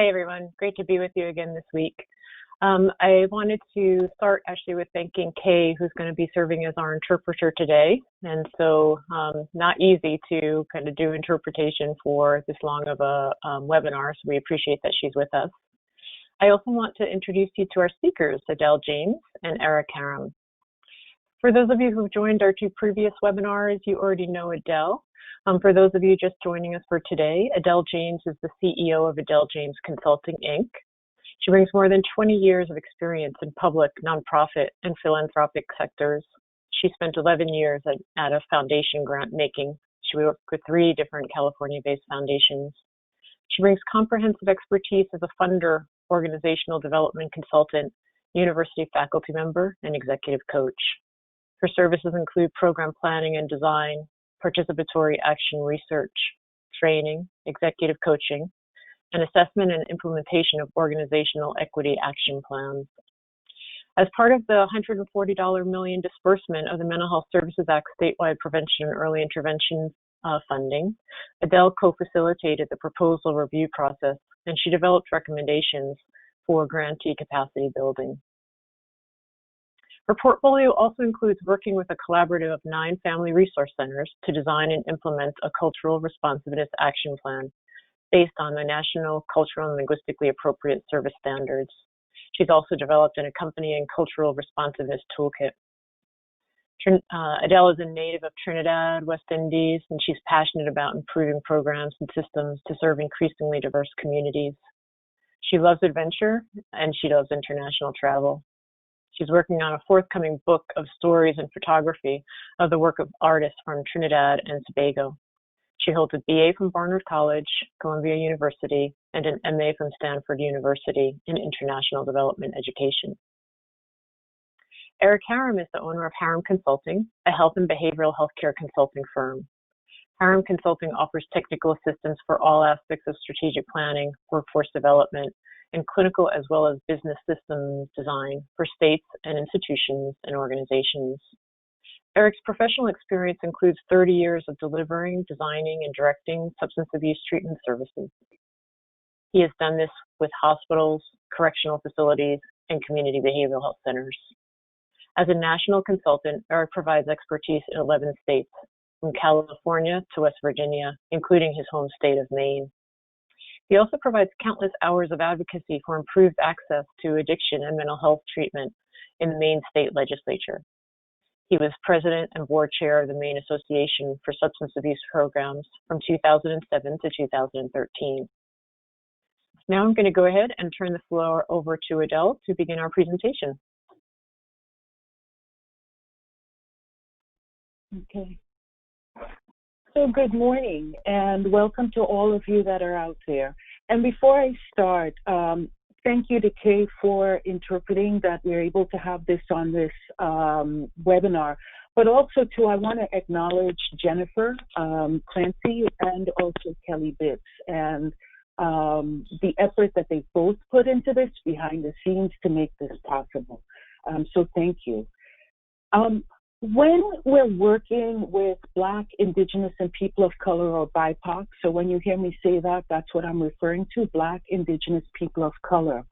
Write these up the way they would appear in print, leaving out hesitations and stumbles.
Hi, everyone. Great to be with you again this week. I wanted to start actually with thanking Kay, who's going to be serving as our interpreter today. And so not easy to kind of do interpretation for this long of a webinar, so we appreciate that she's with us. I also want to introduce you to our speakers, ADèLE James and Eric HARAM. For those of you who've joined our two previous webinars, you already know ADèLE. For those of you just joining us for today, ADèLE James is the CEO of ADèLE James Consulting, Inc. She brings more than 20 years of experience in public, nonprofit, and philanthropic sectors. She spent 11 years at a foundation grant making. She worked with 3 different California-based foundations. She brings comprehensive expertise as a funder, organizational development consultant, university faculty member, and executive coach. Her services include program planning and design, participatory action research, training, executive coaching, and assessment and implementation of organizational equity action plans. As part of the $140 million disbursement of the Mental Health Services Act statewide prevention and early intervention funding, ADèLE co-facilitated the proposal review process, and she developed recommendations for grantee capacity building. Her portfolio also includes working with a collaborative of 9 family resource centers to design and implement a cultural responsiveness action plan based on the National Cultural and Linguistically Appropriate Service Standards. She's also developed an accompanying cultural responsiveness toolkit. ADèLE is a native of Trinidad, West Indies, and she's passionate about improving programs and systems to serve increasingly diverse communities. She loves adventure, and she loves international travel. She's working on a forthcoming book of stories and photography of the work of artists from Trinidad and Tobago. She holds a BA from Barnard College, Columbia University, and an MA from Stanford University in International Development Education. Eric HARAM is the owner of HARAM Consulting, a health and behavioral healthcare consulting firm. HARAM Consulting offers technical assistance for all aspects of strategic planning, workforce development, and clinical as well as business systems design for states and institutions and organizations. Eric's professional experience includes 30 years of delivering, designing, and directing substance abuse treatment services. He has done this with hospitals, correctional facilities, and community behavioral health centers. As a national consultant, Eric provides expertise in 11 states, from California to West Virginia, including his home state of Maine. He also provides countless hours of advocacy for improved access to addiction and mental health treatment in the Maine state legislature. He was president and board chair of the Maine Association for Substance Abuse Programs from 2007 to 2013. Now I'm going to go ahead and turn the floor over to ADèLE to begin our presentation. Okay. So good morning and welcome to all of you that are out there. And before I start, thank you to Kay for interpreting that we're able to have this on this webinar. But also too, I want to acknowledge Jennifer Clancy and also Kelly Bitts and the effort that they both put into this behind the scenes to make this possible. So thank you. When we're working with Black, Indigenous, and people of color or BIPOC, so when you hear me say that, that's what I'm referring to, Black, Indigenous, people of color.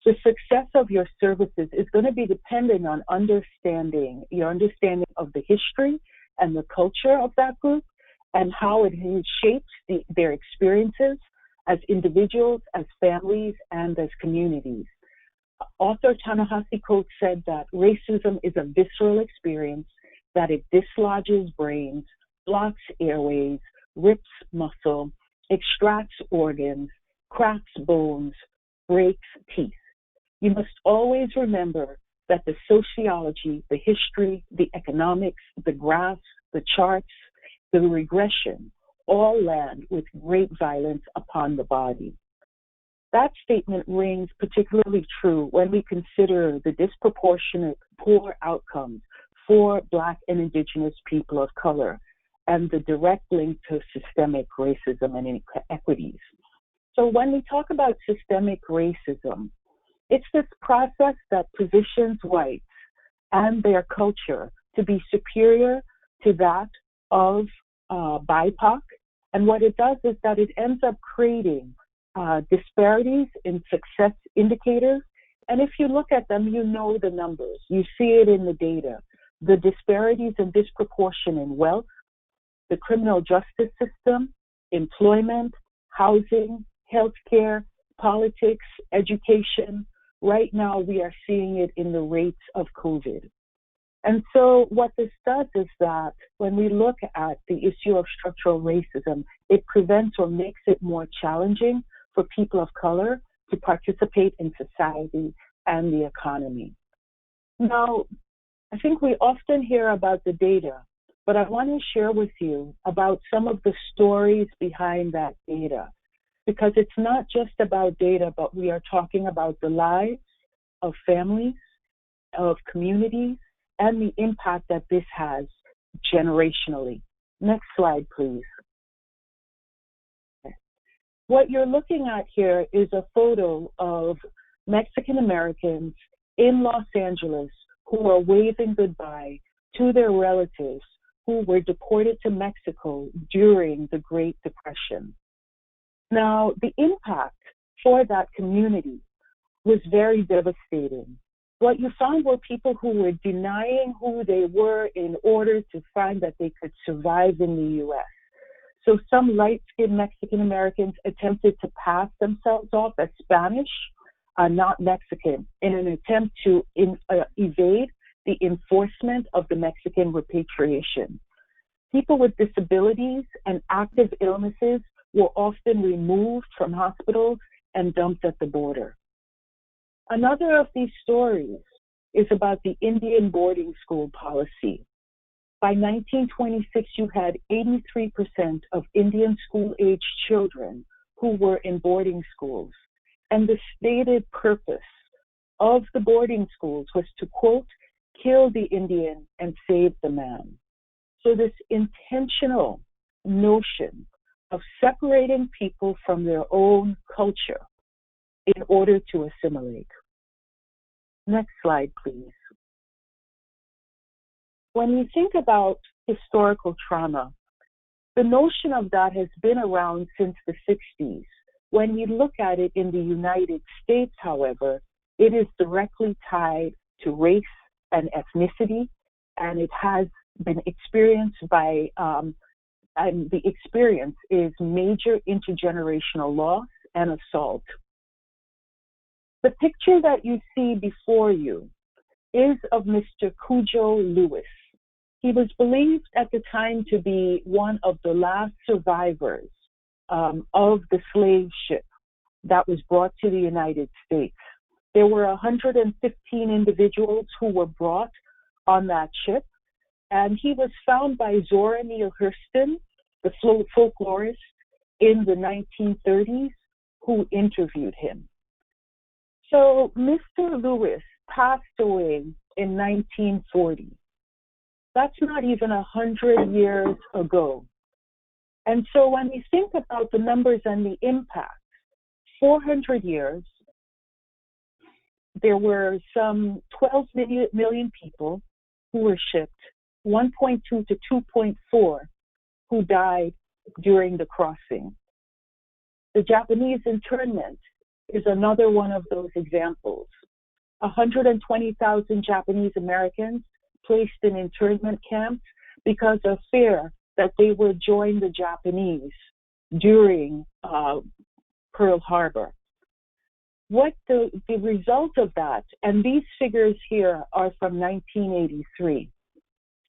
The success of your services is going to be dependent on your understanding of the history and the culture of that group and how it shapes their experiences as individuals, as families, and as communities. Author Ta-Nehisi Coates said that racism is a visceral experience, that it dislodges brains, blocks airways, rips muscle, extracts organs, cracks bones, breaks teeth. You must always remember that the sociology, the history, the economics, the graphs, the charts, the regression, all land with great violence upon the body. That statement rings particularly true when we consider the disproportionate poor outcomes for Black and Indigenous people of color and the direct link to systemic racism and inequities. So when we talk about systemic racism, it's this process that positions whites and their culture to be superior to that of BIPOC. And what it does is that it ends up creating disparities in success indicators. And if you look at them, you know the numbers. You see it in the data. The disparities and disproportion in wealth, the criminal justice system, employment, housing, healthcare, politics, education. Right now, we are seeing it in the rates of COVID. And so what this does is that when we look at the issue of structural racism, it prevents or makes it more challenging for people of color to participate in society and the economy. Now, I think we often hear about the data, but I want to share with you about some of the stories behind that data, because it's not just about data, but we are talking about the lives of families, of communities, and the impact that this has generationally. Next slide, please. What you're looking at here is a photo of Mexican Americans in Los Angeles who are waving goodbye to their relatives who were deported to Mexico during the Great Depression. Now, the impact for that community was very devastating. What you found were people who were denying who they were in order to find that they could survive in the U.S. So some light-skinned Mexican Americans attempted to pass themselves off as Spanish, not Mexican, in an attempt to evade the enforcement of the Mexican repatriation. People with disabilities and active illnesses were often removed from hospitals and dumped at the border. Another of these stories is about the Indian boarding school policy. By 1926, you had 83% of Indian school-age children who were in boarding schools. And the stated purpose of the boarding schools was to, quote, kill the Indian and save the man. So this intentional notion of separating people from their own culture in order to assimilate. Next slide, please. When we think about historical trauma, the notion of that has been around since the 60s. When we look at it in the United States, however, it is directly tied to race and ethnicity, and it has been experienced by, and the experience is major intergenerational loss and assault. The picture that you see before you is of Mr. Cujo Lewis. He was believed at the time to be one of the last survivors of the slave ship that was brought to the United States. There were 115 individuals who were brought on that ship, and he was found by Zora Neale Hurston, the folklorist, in the 1930s, who interviewed him. So Mr. Lewis passed away in 1940. That's not even 100 years ago. And so when we think about the numbers and the impact, 400 years, there were some 12 million people who were shipped, 1.2 to 2.4 who died during the crossing. The Japanese internment is another one of those examples. 120,000 Japanese Americans placed in internment camps because of fear that they would join the Japanese during Pearl Harbor. What the result of that, and these figures here are from 1983.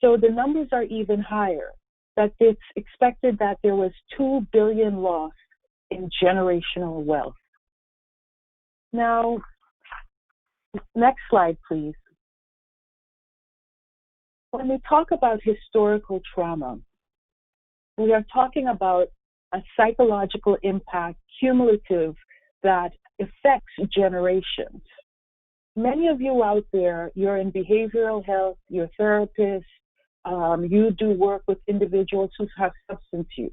So the numbers are even higher, that it's expected that there was 2 billion lost in generational wealth. Now, next slide, please. When we talk about historical trauma, we are talking about a psychological impact, cumulative, that affects generations. Many of you out there, you're in behavioral health, you're therapists, you do work with individuals who have substance use.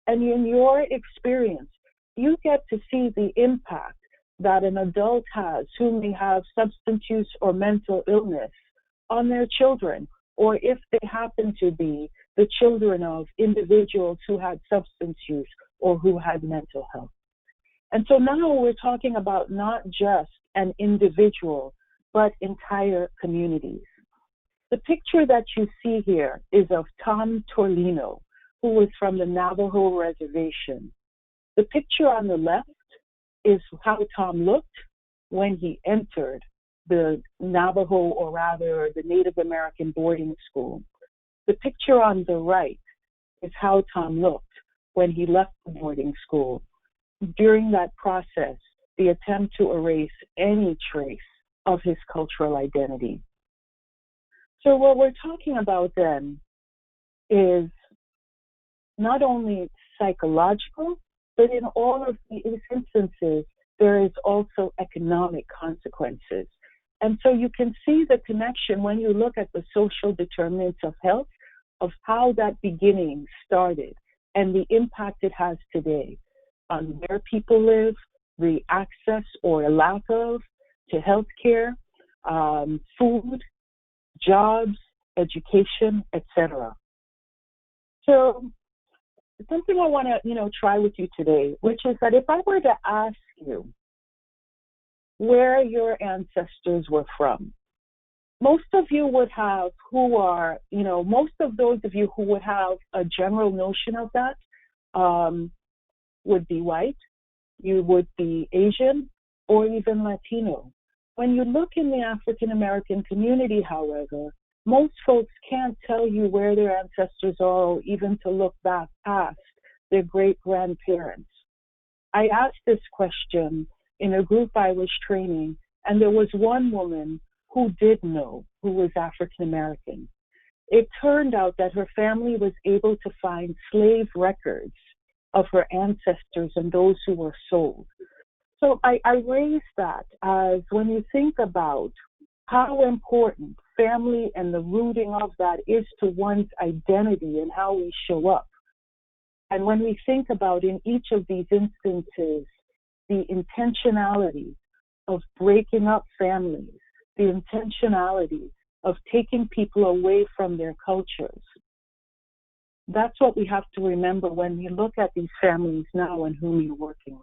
And in your experience, you get to see the impact that an adult has who may have substance use or mental illness on their children, or if they happen to be the children of individuals who had substance use or who had mental health. And so now we're talking about not just an individual, but entire communities. The picture that you see here is of Tom Torlino, who was from the Navajo Reservation. The picture on the left is how Tom looked when he entered the Navajo, or rather the Native American boarding school. The picture on the right is how Tom looked when he left the boarding school. During that process, the attempt to erase any trace of his cultural identity. So what we're talking about then is not only psychological, but in all of these instances, there is also economic consequences. And so you can see the connection when you look at the social determinants of health, of how that beginning started and the impact it has today on where people live, the access or lack of to healthcare, food, jobs, education, etc. So something I want to, try with you today, which is that if I were to ask you where your ancestors were from, most of you would have most of those of you who would have a general notion of that would be white, you would be Asian, or even Latino. When you look in the African American community, however, most folks can't tell you where their ancestors are, or even to look back past their great-grandparents. I asked this question in a group I was training, and there was one woman who did know, who was African American. It turned out that her family was able to find slave records of her ancestors and those who were sold. So I raise that as when you think about how important family and the rooting of that is to one's identity and how we show up. And when we think about in each of these instances, the intentionality of breaking up families, the intentionality of taking people away from their cultures, that's what we have to remember when we look at these families now and whom you're working with.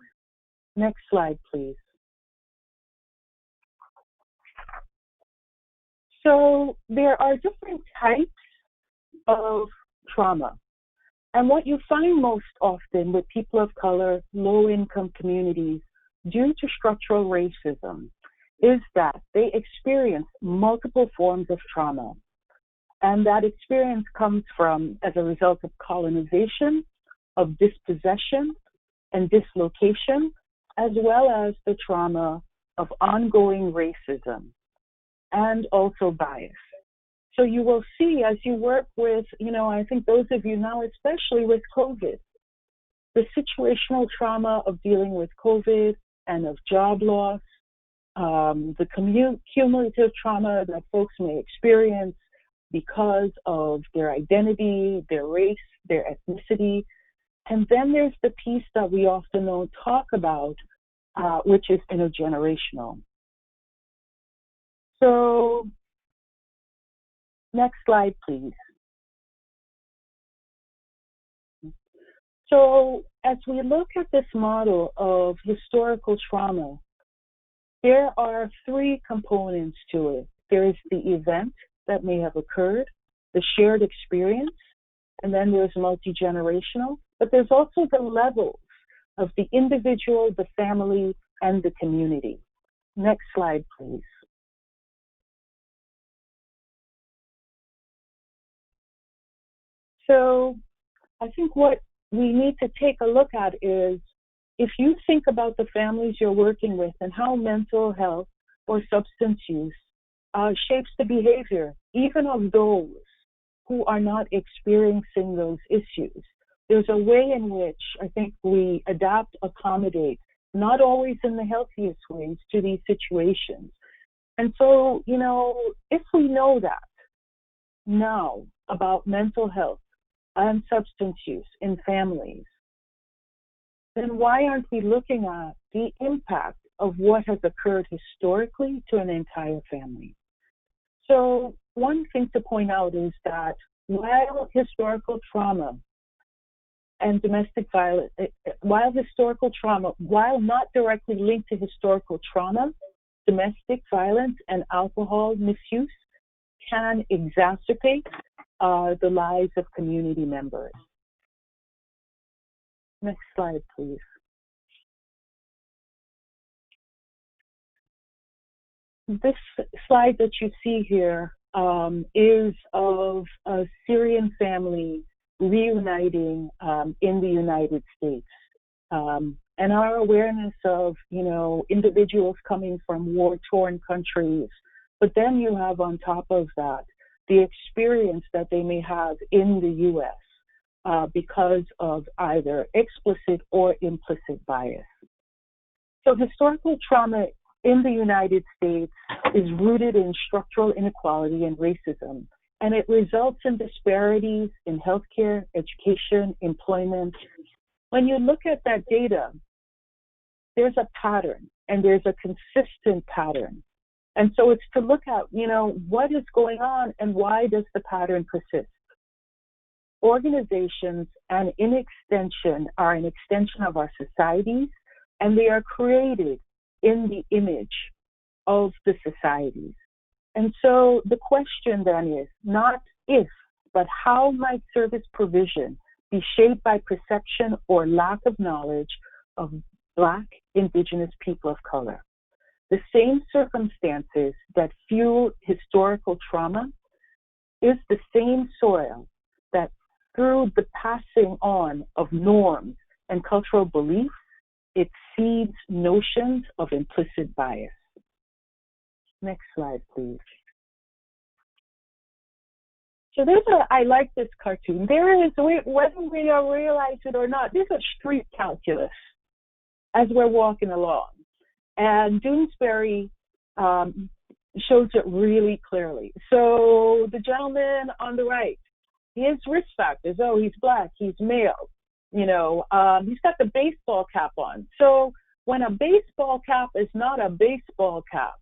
Next slide, please. So there are different types of trauma. And what you find most often with people of color, low-income communities, due to structural racism, is that they experience multiple forms of trauma. And that experience comes from as a result of colonization, of dispossession and dislocation, as well as the trauma of ongoing racism and also bias. So you will see as you work with, I think those of you now, especially with COVID, the situational trauma of dealing with COVID and of job loss, the cumulative trauma that folks may experience because of their identity, their race, their ethnicity. And then there's the piece that we often don't talk about, which is intergenerational. So, next slide, please. So, as we look at this model of historical trauma, there are three components to it. There is the event that may have occurred, the shared experience, and then there's multi-generational, but there's also the levels of the individual, the family, and the community. Next slide, please. So I think what we need to take a look at is if you think about the families you're working with and how mental health or substance use shapes the behavior, even of those who are not experiencing those issues. There's a way in which I think we adapt, accommodate, not always in the healthiest ways to these situations. And so, if we know that now about mental health and substance use in families, then why aren't we looking at the impact of what has occurred historically to an entire family? So one thing to point out is that while historical trauma and domestic violence, while not directly linked to historical trauma, domestic violence and alcohol misuse can exacerbate the lives of community members. Next slide, please. This slide that you see here is of a Syrian family reuniting in the United States. And our awareness of, individuals coming from war-torn countries, but then you have on top of that the experience that they may have in the U.S. Because of either explicit or implicit bias. So historical trauma in the United States is rooted in structural inequality and racism, and it results in disparities in healthcare, education, employment. When you look at that data, there's a pattern, and there's a consistent pattern. And so it's to look at, what is going on and why does the pattern persist? Organizations and are an extension of our societies, and they are created in the image of the societies. And so the question then is not if, but how might service provision be shaped by perception or lack of knowledge of Black, Indigenous people of color? The same circumstances that fuel historical trauma is the same soil that, through the passing on of norms and cultural beliefs, it seeds notions of implicit bias. Next slide, please. So I like this cartoon. There is, whether we realize it or not, there's a street calculus as we're walking along. And Doonesbury shows it really clearly. So the gentleman on the right, his risk factors, he's Black, he's male, he's got the baseball cap on. So when a baseball cap is not a baseball cap,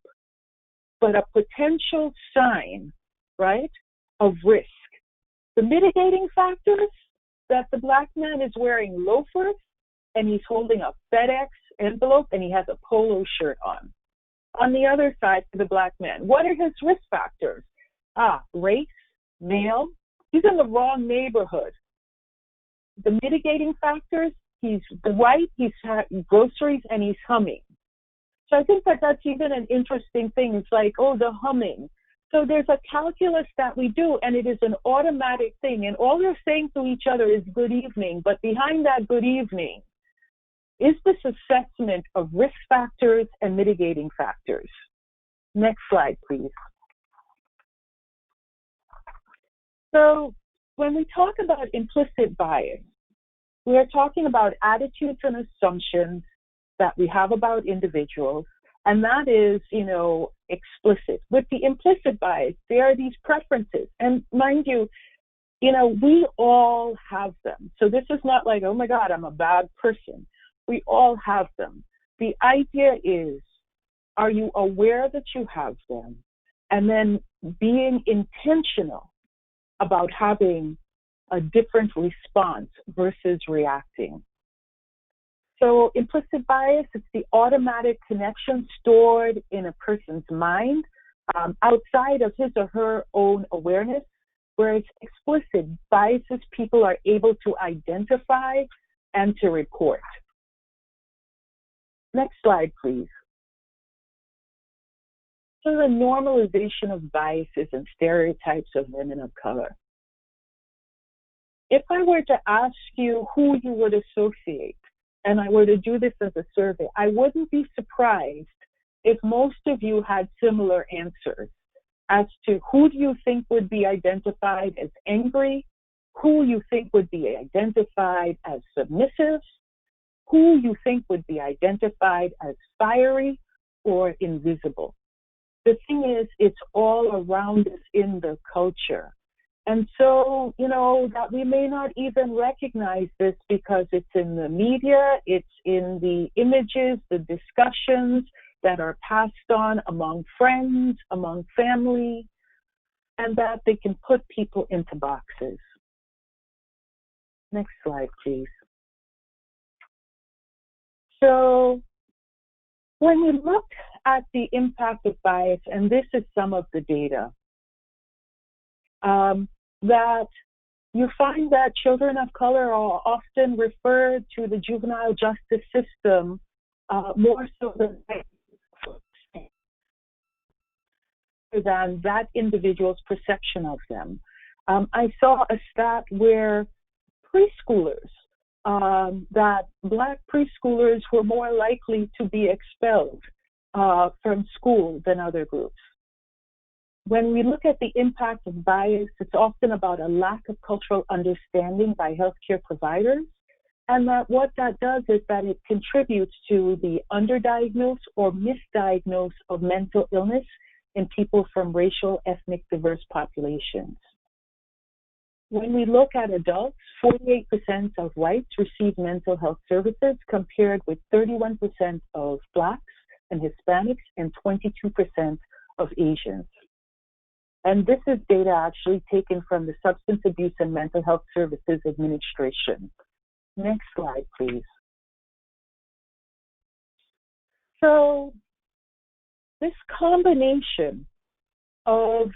but a potential sign, right, of risk, the mitigating factors that the Black man is wearing loafers and he's holding a FedEx envelope and he has a polo shirt on. On the other side, for the Black man, what are his risk factors? Race, male, he's in the wrong neighborhood. The mitigating factors, he's white, he's had groceries, and he's humming. So I think that's even an interesting thing. It's like, the humming. So there's a calculus that we do, and it is an automatic thing. And all they're saying to each other is good evening. But behind that good evening is this assessment of risk factors and mitigating factors. Next slide, please. So when we talk about implicit bias, we are talking about attitudes and assumptions that we have about individuals, and that is, explicit. With the implicit bias, there are these preferences, and mind you, we all have them. So this is not like, oh my God, I'm a bad person. We all have them. The idea is, are you aware that you have them? And then being intentional about having a different response versus reacting. So implicit bias, it's the automatic connection stored in a person's mind outside of his or her own awareness, whereas explicit biases people are able to identify and to report. Next slide, please. So the normalization of biases and stereotypes of women of color. If I were to ask you who you would associate, and I were to do this as a survey, I wouldn't be surprised if most of you had similar answers as to who do you think would be identified as angry, who you think would be identified as submissive, who you think would be identified as fiery or invisible. The thing is, it's all around us in the culture. And so, that we may not even recognize this because it's in the media, it's in the images, the discussions that are passed on among friends, among family, and that they can put people into boxes. Next slide, please. So when we look at the impact of bias, and this is some of the data, that you find that children of color are often referred to the juvenile justice system more so than that individual's perception of them. I saw a stat where preschoolers, that Black preschoolers were more likely to be expelled from school than other groups. When we look at the impact of bias, it's often about a lack of cultural understanding by healthcare providers, and that what that does is that it contributes to the underdiagnosed or misdiagnosed of mental illness in people from racial, ethnic, diverse populations. When we look at adults, 48% of whites receive mental health services compared with 31% of Blacks and Hispanics and 22% of Asians. And this is data actually taken from the Substance Abuse and Mental Health Services Administration. Next slide, please. So this combination of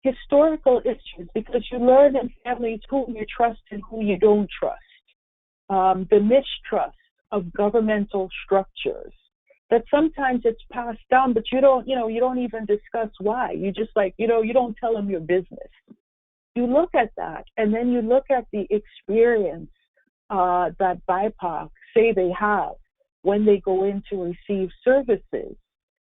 historical issues, because you learn in families who you trust and who you don't trust, the mistrust of governmental structures, that sometimes it's passed down, but you don't even discuss why. You just you don't tell them your business. You look at that, and then you look at the experience that BIPOC say they have when they go in to receive services.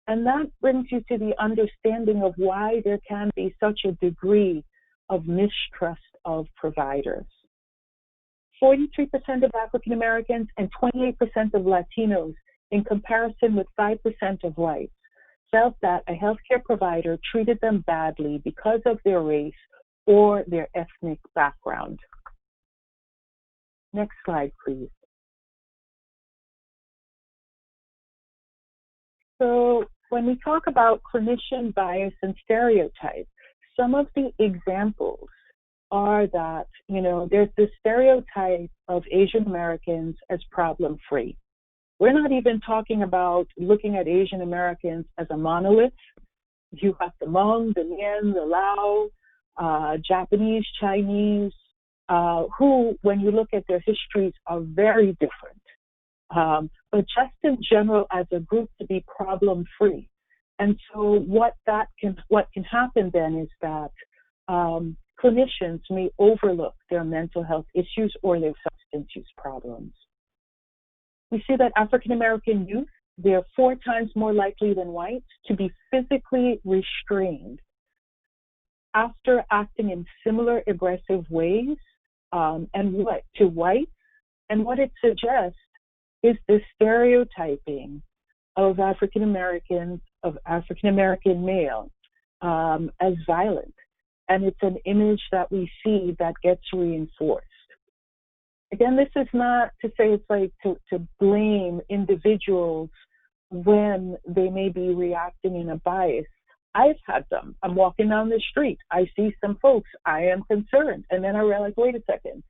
And that brings you to the understanding of why there can be such a degree of mistrust of providers. 43% of African Americans and 28% of Latinos, in comparison with 5% of whites, felt that a healthcare provider treated them badly because of their race or their ethnic background. Next slide, please. So when we talk about clinician bias and stereotype, some of the examples are that, there's this stereotype of Asian Americans as problem-free. We're not even talking about looking at Asian Americans as a monolith. You have the Hmong, the Mien, the Lao, Japanese, Chinese, who, when you look at their histories, are very different. But just in general, as a group, to be problem-free. And so what can happen then is that clinicians may overlook their mental health issues or their substance use problems. We see that African American youth, they're 4 times more likely than whites to be physically restrained after acting in similar aggressive ways to whites. And what it suggests is the stereotyping of African Americans, of African American male as violent. And it's an image that we see that gets reinforced. Again, this is not to say it's to blame individuals when they may be reacting in a bias. I've had them. I'm walking down the street. I see some folks. I am concerned. And then I realize, wait a second.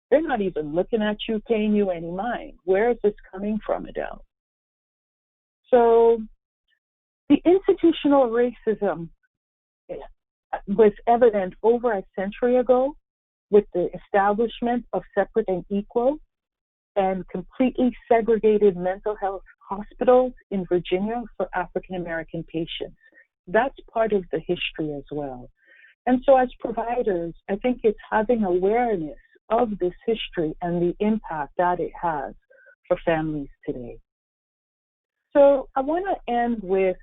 They're not even looking at you, paying you any mind. Where is this coming from, ADèLE? So the institutional racism was evident over a century ago with the establishment of separate and equal and completely segregated mental health hospitals in Virginia for African American patients. That's part of the history as well. And so as providers, I think it's having awareness of this history and the impact that it has for families today. So I want to end with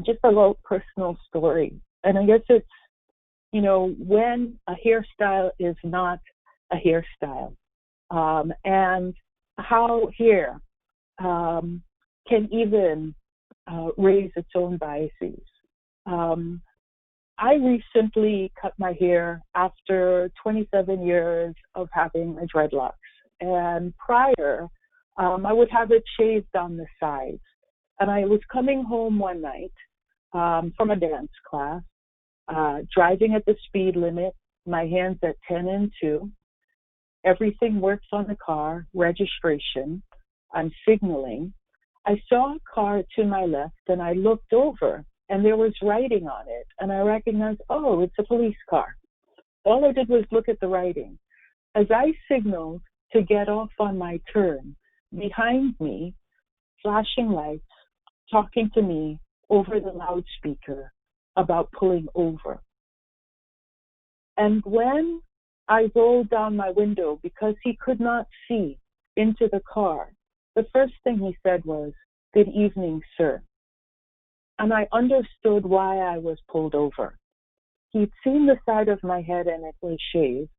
just a little personal story. And I guess it's, when a hairstyle is not a hairstyle, and how hair can even raise its own biases. I recently cut my hair after 27 years of having my dreadlocks. And prior, I would have it shaved on the sides. And I was coming home one night from a dance class, driving at the speed limit, my hands at 10 and 2. Everything works on the car, registration. I'm signaling. I saw a car to my left, and I looked over, and there was writing on it, and I recognized, oh, it's a police car. All I did was look at the writing. As I signaled to get off on my turn, behind me, flashing lights, talking to me over the loudspeaker about pulling over. And when I rolled down my window, because he could not see into the car, the first thing he said was, "Good evening, sir." And I understood why I was pulled over. He'd seen the side of my head and it was shaved,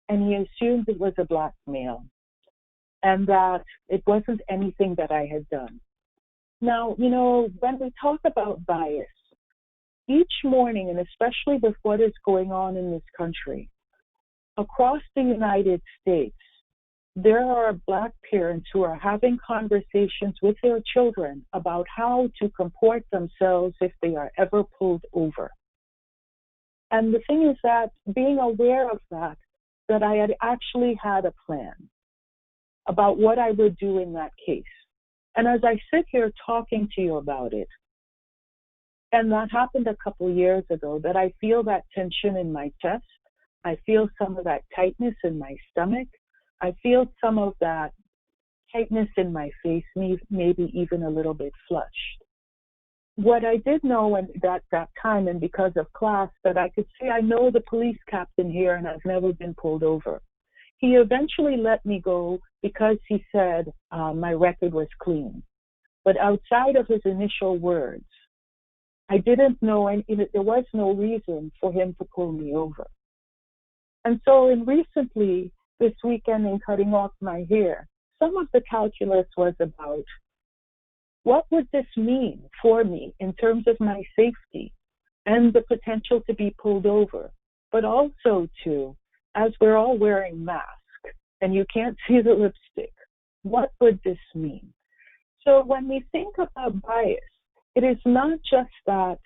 and he assumed it was a black male, and that it wasn't anything that I had done. Now, you know, when we talk about bias, each morning, and especially with what is going on in this country, across the United States, there are Black parents who are having conversations with their children about how to comport themselves if they are ever pulled over. And the thing is that being aware of that I had actually had a plan about what I would do in that case. And as I sit here talking to you about it, and that happened a couple years ago, that I feel that tension in my chest, I feel some of that tightness in my stomach, I feel some of that tightness in my face, maybe even a little bit flushed. What I did know at that time, and because of class, that I could say, I know the police captain here and I've never been pulled over. He eventually let me go because he said my record was clean. But outside of his initial words, I didn't know, and there was no reason for him to pull me over. And so recently, this weekend in cutting off my hair, some of the calculus was about what would this mean for me in terms of my safety and the potential to be pulled over, but also to, as we're all wearing masks and you can't see the lipstick, what would this mean? So when we think about bias, it is not just that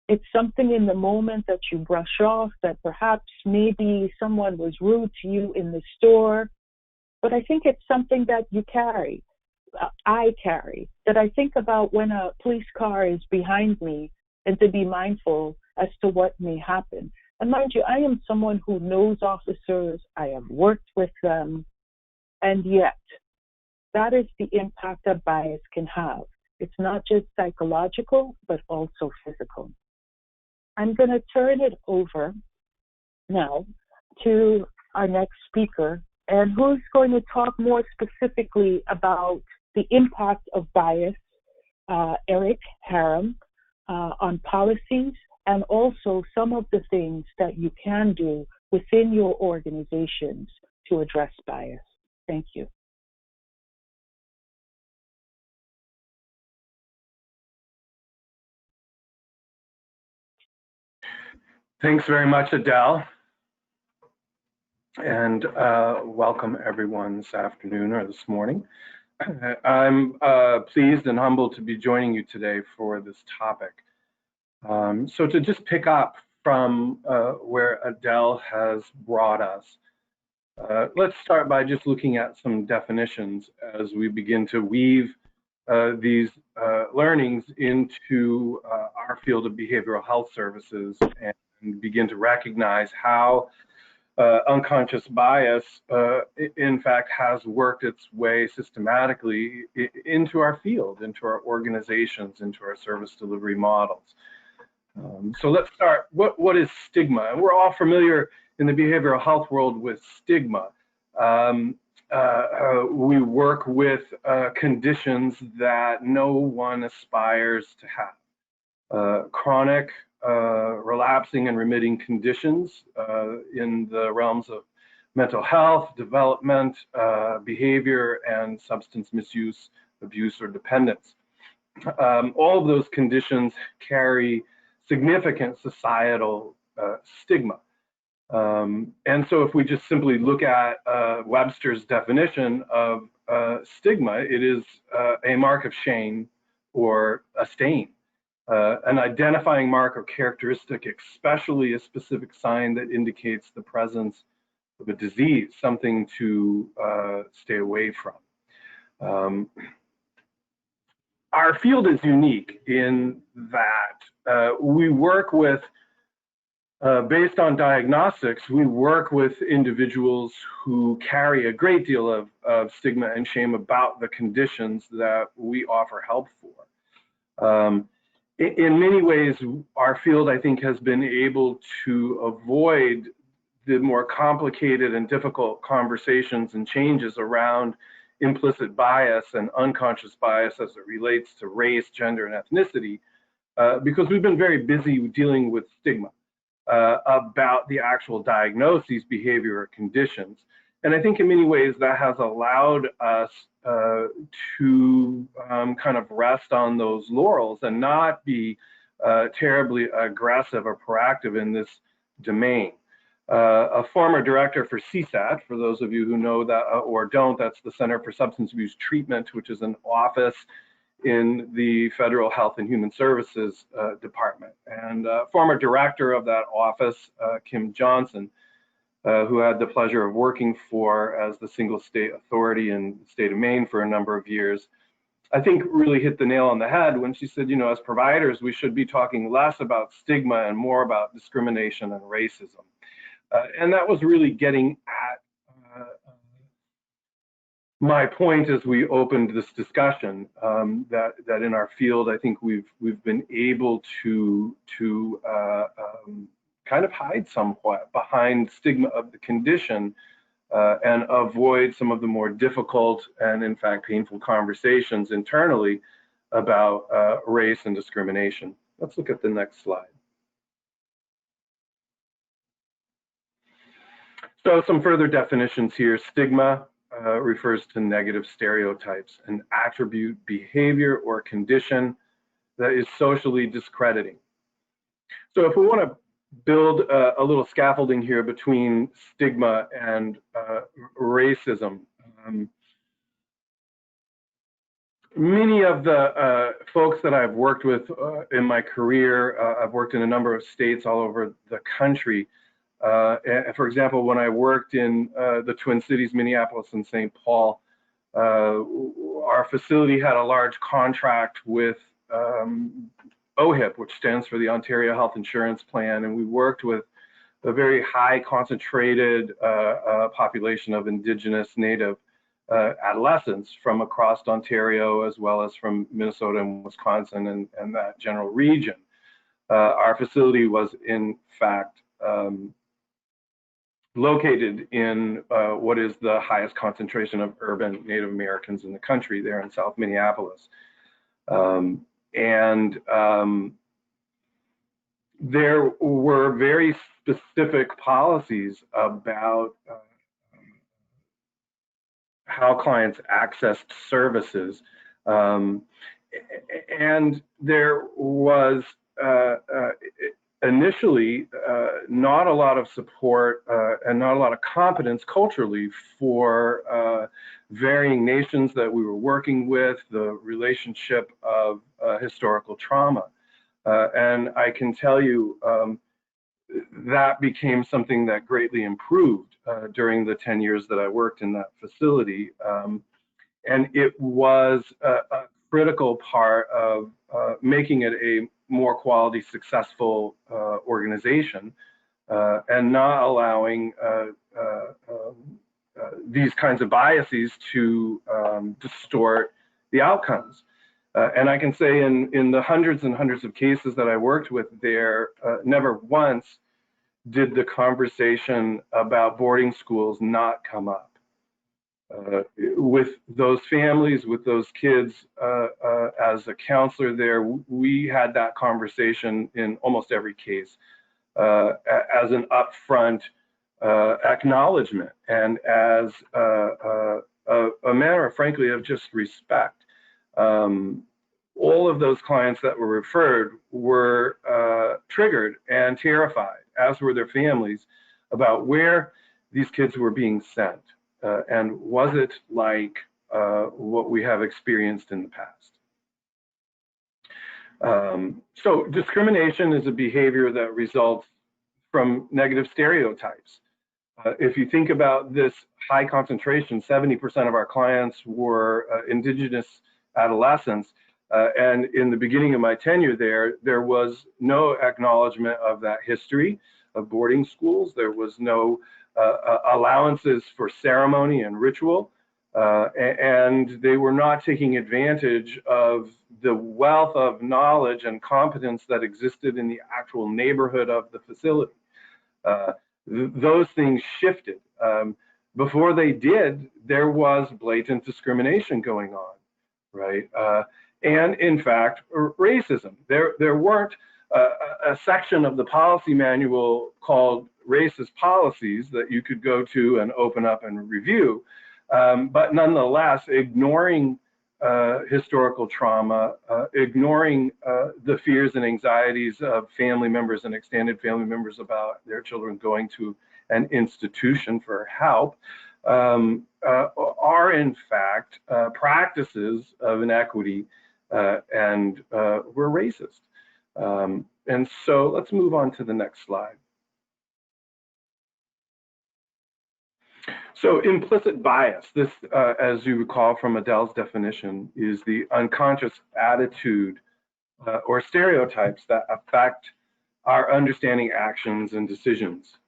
it's something in the moment that you brush off, that perhaps maybe someone was rude to you in the store, but I think it's something that you carry, I carry, that I think about when a police car is behind me and to be mindful as to what may happen. And mind you, I am someone who knows officers, I have worked with them, and yet that is the impact that bias can have. It's not just psychological, but also physical. I'm going to turn it over now to our next speaker, and who's going to talk more specifically about the impact of bias, Eric HARAM, on policies, and also some of the things that you can do within your organizations to address bias. Thank you. Thanks very much, ADÈLE, and welcome everyone this afternoon or this morning. I'm pleased and humbled to be joining you today for this topic. So to just pick up from where ADÈLE has brought us, let's start by just looking at some definitions as we begin to weave these learnings into our field of behavioral health services and begin to recognize how unconscious bias, in fact, has worked its way systematically into our field, into our organizations, into our service delivery models. So let's start. What is stigma? And we're all familiar in the behavioral health world with stigma. We work with conditions that no one aspires to have. Chronic, relapsing and remitting conditions in the realms of mental health, development, behavior, and substance misuse, abuse, or dependence. All of those conditions carry significant societal stigma. And so if we just simply look at Webster's definition of stigma, it is a mark of shame or a stain. An identifying mark or characteristic, especially a specific sign that indicates the presence of a disease, something to stay away from. Our field is unique in that we work with, based on diagnostics, we work with individuals who carry a great deal of stigma and shame about the conditions that we offer help for. In many ways, our field, I think, has been able to avoid the more complicated and difficult conversations and changes around implicit bias and unconscious bias as it relates to race, gender, and ethnicity, because we've been very busy dealing with stigma about the actual diagnoses, behavior, or conditions. And I think in many ways that has allowed us to kind of rest on those laurels and not be terribly aggressive or proactive in this domain. A former director for CSAT, for those of you who know that or don't, that's the Center for Substance Abuse Treatment, which is an office in the Federal Health and Human Services Department. And former director of that office, Kim Johnson, who had the pleasure of working for as the single state authority in the state of Maine for a number of years, I think really hit the nail on the head when she said, you know, as providers, we should be talking less about stigma and more about discrimination and racism. And that was really getting at my point as we opened this discussion, that in our field, I think we've been able to kind of hide somewhat behind stigma of the condition and avoid some of the more difficult and in fact painful conversations internally about race and discrimination. Let's look at the next slide. So some further definitions here. Stigma refers to negative stereotypes, an attribute, behavior, or condition that is socially discrediting. So if we want to build a little scaffolding here between stigma and racism, many of the folks that I've worked with in my career, I've worked in a number of states all over the country. For example, when I worked in the Twin Cities, Minneapolis and St. Paul, our facility had a large contract with OHIP, which stands for the Ontario Health Insurance Plan, and we worked with a very high concentrated population of Indigenous Native adolescents from across Ontario, as well as from Minnesota and Wisconsin and that general region. Our facility was in fact located in what is the highest concentration of urban Native Americans in the country, there in South Minneapolis. There were very specific policies about how clients accessed services. And there was initially not a lot of support and not a lot of competence culturally for varying nations that we were working with, the relationship of historical trauma. And I can tell you that became something that greatly improved during the 10 years that I worked in that facility. And it was a critical part of making it a more quality, successful organization and not allowing these kinds of biases to distort the outcomes. And I can say in the hundreds and hundreds of cases that I worked with there, never once did the conversation about boarding schools not come up. With those families, with those kids, as a counselor there, we had that conversation in almost every case as an upfront acknowledgement and as a matter, frankly, of just respect. All of those clients that were referred were triggered and terrified, as were their families, about where these kids were being sent. And was it like what we have experienced in the past? So discrimination is a behavior that results from negative stereotypes. If you think about this high concentration, 70% of our clients were indigenous adolescents. And in the beginning of my tenure there was no acknowledgement of that history of boarding schools. There was no allowances for ceremony and ritual. And they were not taking advantage of the wealth of knowledge and competence that existed in the actual neighborhood of the facility. Those things shifted. Before they did, there was blatant discrimination going on, right? And in fact, racism. There weren't a section of the policy manual called racist policies that you could go to and open up and review. But nonetheless, ignoring historical trauma, ignoring the fears and anxieties of family members and extended family members about their children going to an institution for help, are in fact practices of inequity and were racist. And so let's move on to the next slide. So implicit bias, this, as you recall from ADÈLE's definition, is the unconscious attitude or stereotypes that affect our understanding, actions, and decisions.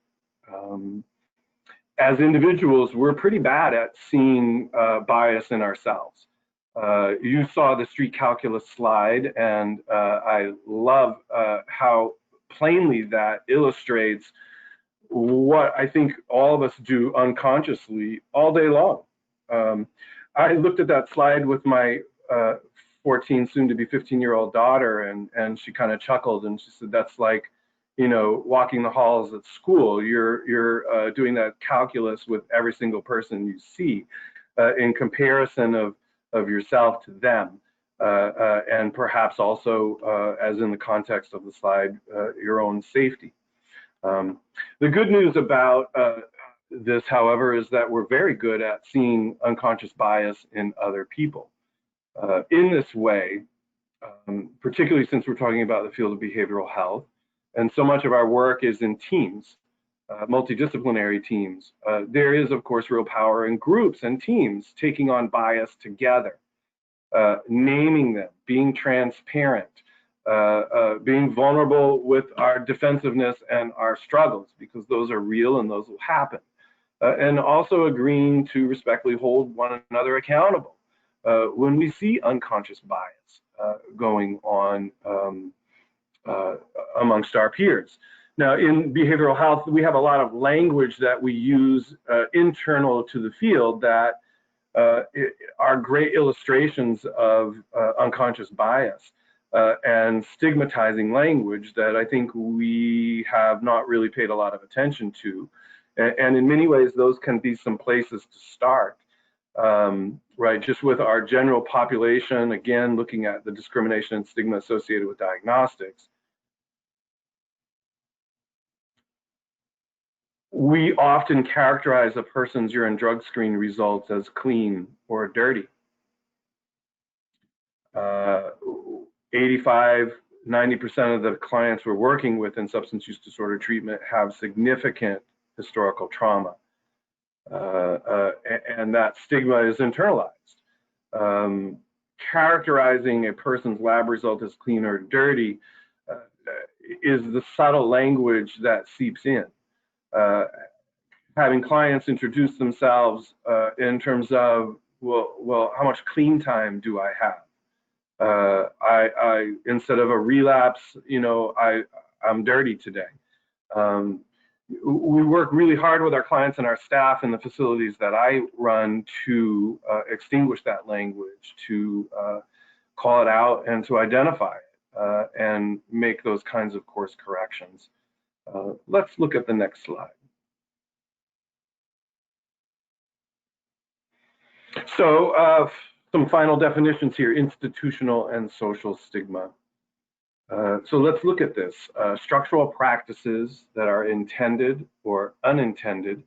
As individuals, we're pretty bad at seeing bias in ourselves. You saw the street calculus slide, and I love how plainly that illustrates what I think all of us do unconsciously all day long. I looked at that slide with my 14, soon to be 15-year-old daughter, and she kind of chuckled and she said, "That's like, you know, walking the halls at school. You're doing that calculus with every single person you see in comparison of yourself to them, and perhaps also, as in the context of the slide, your own safety." The good news about this, however, is that we're very good at seeing unconscious bias in other people. In this way, particularly since we're talking about the field of behavioral health, and so much of our work is in teams, multidisciplinary teams, there is, of course, real power in groups and teams taking on bias together, naming them, being transparent, being vulnerable with our defensiveness and our struggles, because those are real and those will happen. And also agreeing to respectfully hold one another accountable when we see unconscious bias going on amongst our peers. Now, in behavioral health, we have a lot of language that we use internal to the field that are great illustrations of unconscious bias. And stigmatizing language that I think we have not really paid a lot of attention to. And in many ways, those can be some places to start, right? Just with our general population, again, looking at the discrimination and stigma associated with diagnostics. We often characterize a person's urine drug screen results as clean or dirty. 85, 90% of the clients we're working with in substance use disorder treatment have significant historical trauma. And that stigma is internalized. Characterizing a person's lab result as clean or dirty is the subtle language that seeps in. Having clients introduce themselves in terms of, well, how much clean time do I have? I instead of a relapse, you know, I'm dirty today. We work really hard with our clients and our staff in the facilities that I run to extinguish that language, to call it out and to identify it and make those kinds of course corrections. Let's look at the next slide. So some final definitions here: institutional and social stigma. So let's look at this. Structural practices that are intended or unintended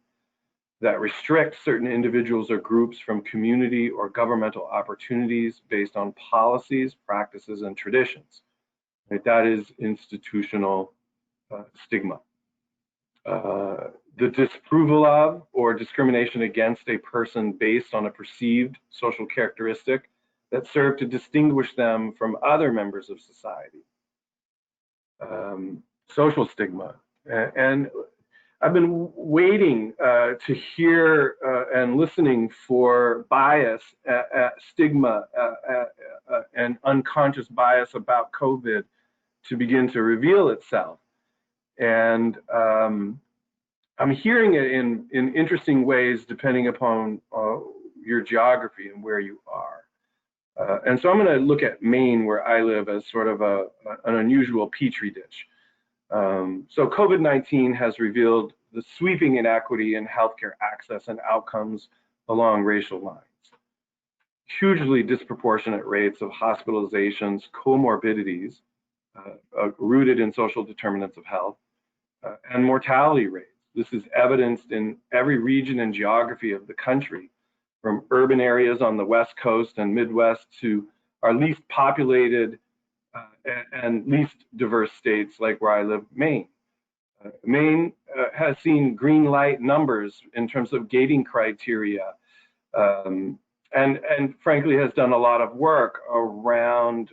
that restrict certain individuals or groups from community or governmental opportunities based on policies, practices, and traditions. Right? That is institutional stigma. the disapproval of or discrimination against a person based on a perceived social characteristic that serve to distinguish them from other members of society. Social stigma. And I've been waiting to hear and listening for bias, stigma, and unconscious bias about COVID to begin to reveal itself. And I'm hearing it in interesting ways depending upon your geography and where you are. And so I'm going to look at Maine, where I live, as sort of an unusual petri dish. So COVID-19 has revealed the sweeping inequity in healthcare access and outcomes along racial lines. Hugely disproportionate rates of hospitalizations, comorbidities, rooted in social determinants of health, and mortality rates. This is evidenced in every region and geography of the country, from urban areas on the West Coast and Midwest to our least populated and least diverse states like where I live, Maine. Maine has seen green light numbers in terms of gating criteria, and frankly has done a lot of work around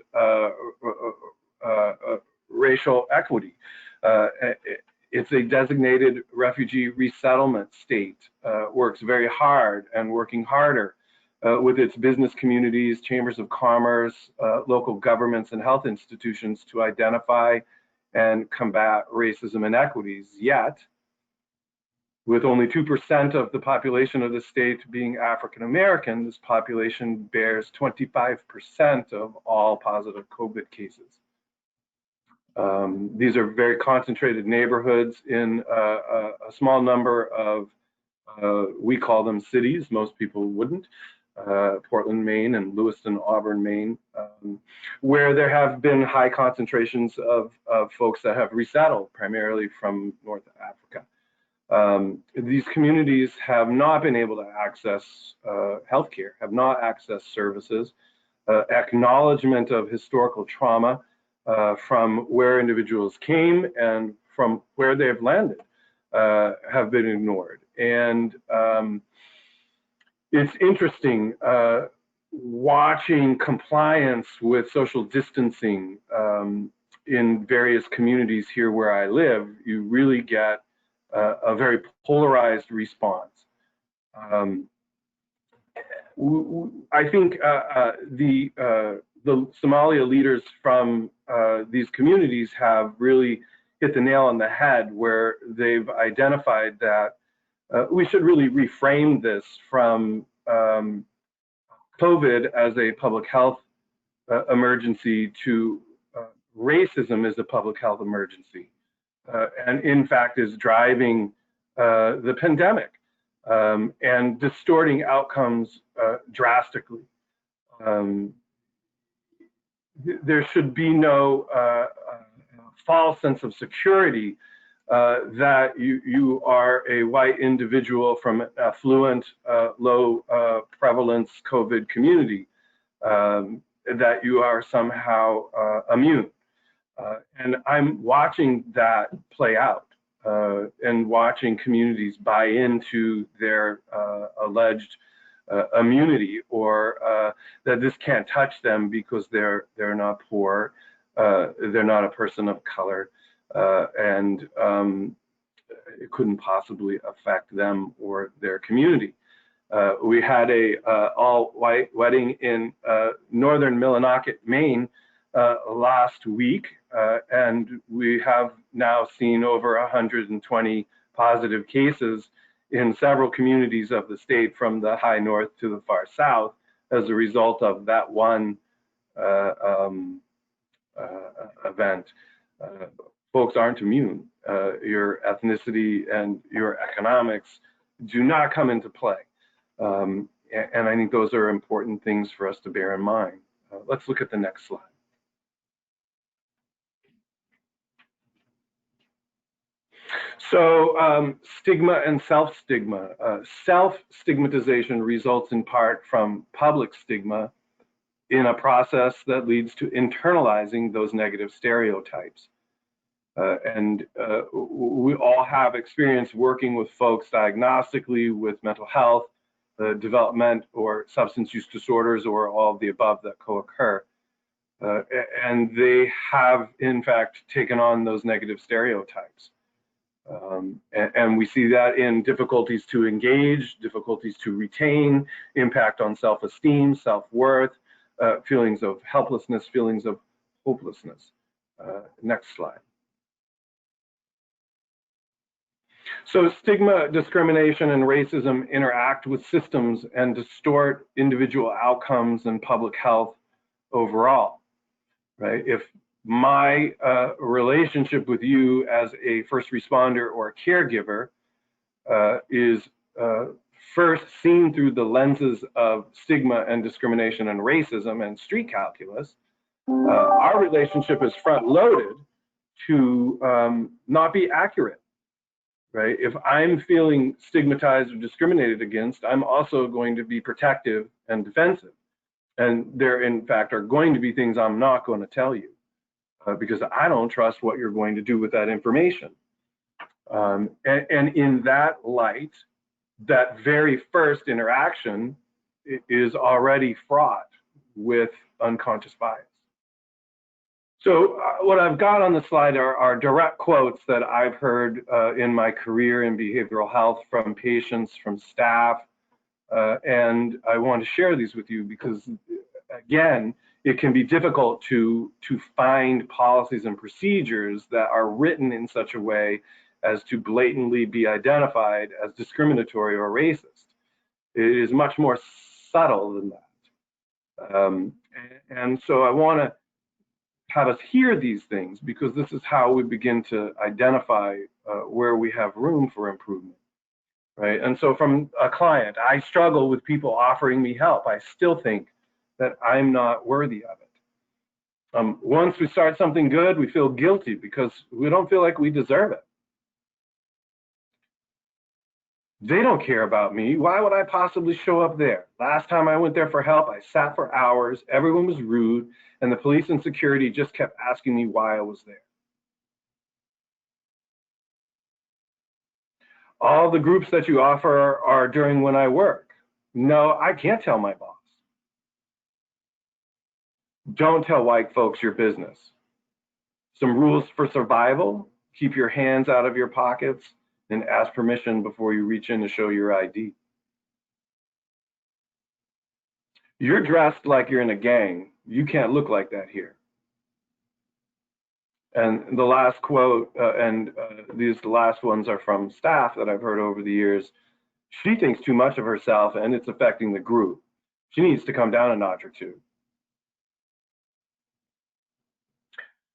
racial equity. It's a designated refugee resettlement state, works very hard and working harder with its business communities, chambers of commerce, local governments, and health institutions to identify and combat racism inequities. Yet, with only 2% of the population of the state being African American, this population bears 25% of all positive COVID cases. These are very concentrated neighborhoods in a small number of, we call them cities, most people wouldn't, Portland, Maine, and Lewiston, Auburn, Maine, where there have been high concentrations of folks that have resettled, primarily from North Africa. These communities have not been able to access healthcare, have not accessed services, acknowledgement of historical trauma, from where individuals came and from where they have landed have been ignored. And it's interesting watching compliance with social distancing in various communities here where I live. You really get a very polarized response. I think the Somalia leaders from these communities have really hit the nail on the head, where they've identified that we should really reframe this from COVID as a public health emergency to racism as a public health emergency, and in fact is driving the pandemic and distorting outcomes drastically. There should be no false sense of security that you are a white individual from an affluent, low prevalence COVID community, that you are somehow immune. And I'm watching that play out and watching communities buy into their alleged immunity, or that this can't touch them because they're not poor, they're not a person of color, and it couldn't possibly affect them or their community. We had a all-white wedding in northern Millinocket, Maine last week, and we have now seen over 120 positive cases in several communities of the state, from the high north to the far south, as a result of that one event. Folks aren't immune. Your ethnicity and your economics do not come into play. And I think those are important things for us to bear in mind. Let's look at the next slide. So stigma and self-stigma. Self-stigmatization results in part from public stigma in a process that leads to internalizing those negative stereotypes. We all have experience working with folks diagnostically with mental health, development, or substance use disorders, or all of the above that co-occur. And they have, in fact, taken on those negative stereotypes. And we see that in difficulties to engage, difficulties to retain, impact on self-esteem, self-worth, feelings of helplessness, feelings of hopelessness. Next slide. So stigma, discrimination, and racism interact with systems and distort individual outcomes and public health overall, right? If my relationship with you as a first responder or a caregiver is first seen through the lenses of stigma and discrimination and racism and street calculus, our relationship is front-loaded to not be accurate, right? If I'm feeling stigmatized or discriminated against, I'm also going to be protective and defensive. And there, in fact, are going to be things I'm not going to tell you because I don't trust what you're going to do with that information. And in that light, that very first interaction is already fraught with unconscious bias. So what I've got on the slide are direct quotes that I've heard in my career in behavioral health from patients, from staff, and I want to share these with you because, again, it can be difficult to find policies and procedures that are written in such a way as to blatantly be identified as discriminatory or racist. It is much more subtle than that. And so I want to have us hear these things because this is how we begin to identify where we have room for improvement, right? And so from a client, I struggle with people offering me help. I still think that I'm not worthy of it. Once we start something good, we feel guilty because we don't feel like we deserve it. They don't care about me. Why would I possibly show up there? Last time I went there for help, I sat for hours, everyone was rude, and the police and security just kept asking me why I was there. All the groups that you offer are during when I work. No, I can't tell my boss. Don't tell white folks your business. Some rules for survival: keep your hands out of your pockets and ask permission before you reach in to show your ID. You're dressed like you're in a gang. You can't look like that here. And the last quote, these last ones are from staff that I've heard over the years. She thinks too much of herself and it's affecting the group. She needs to come down a notch or two.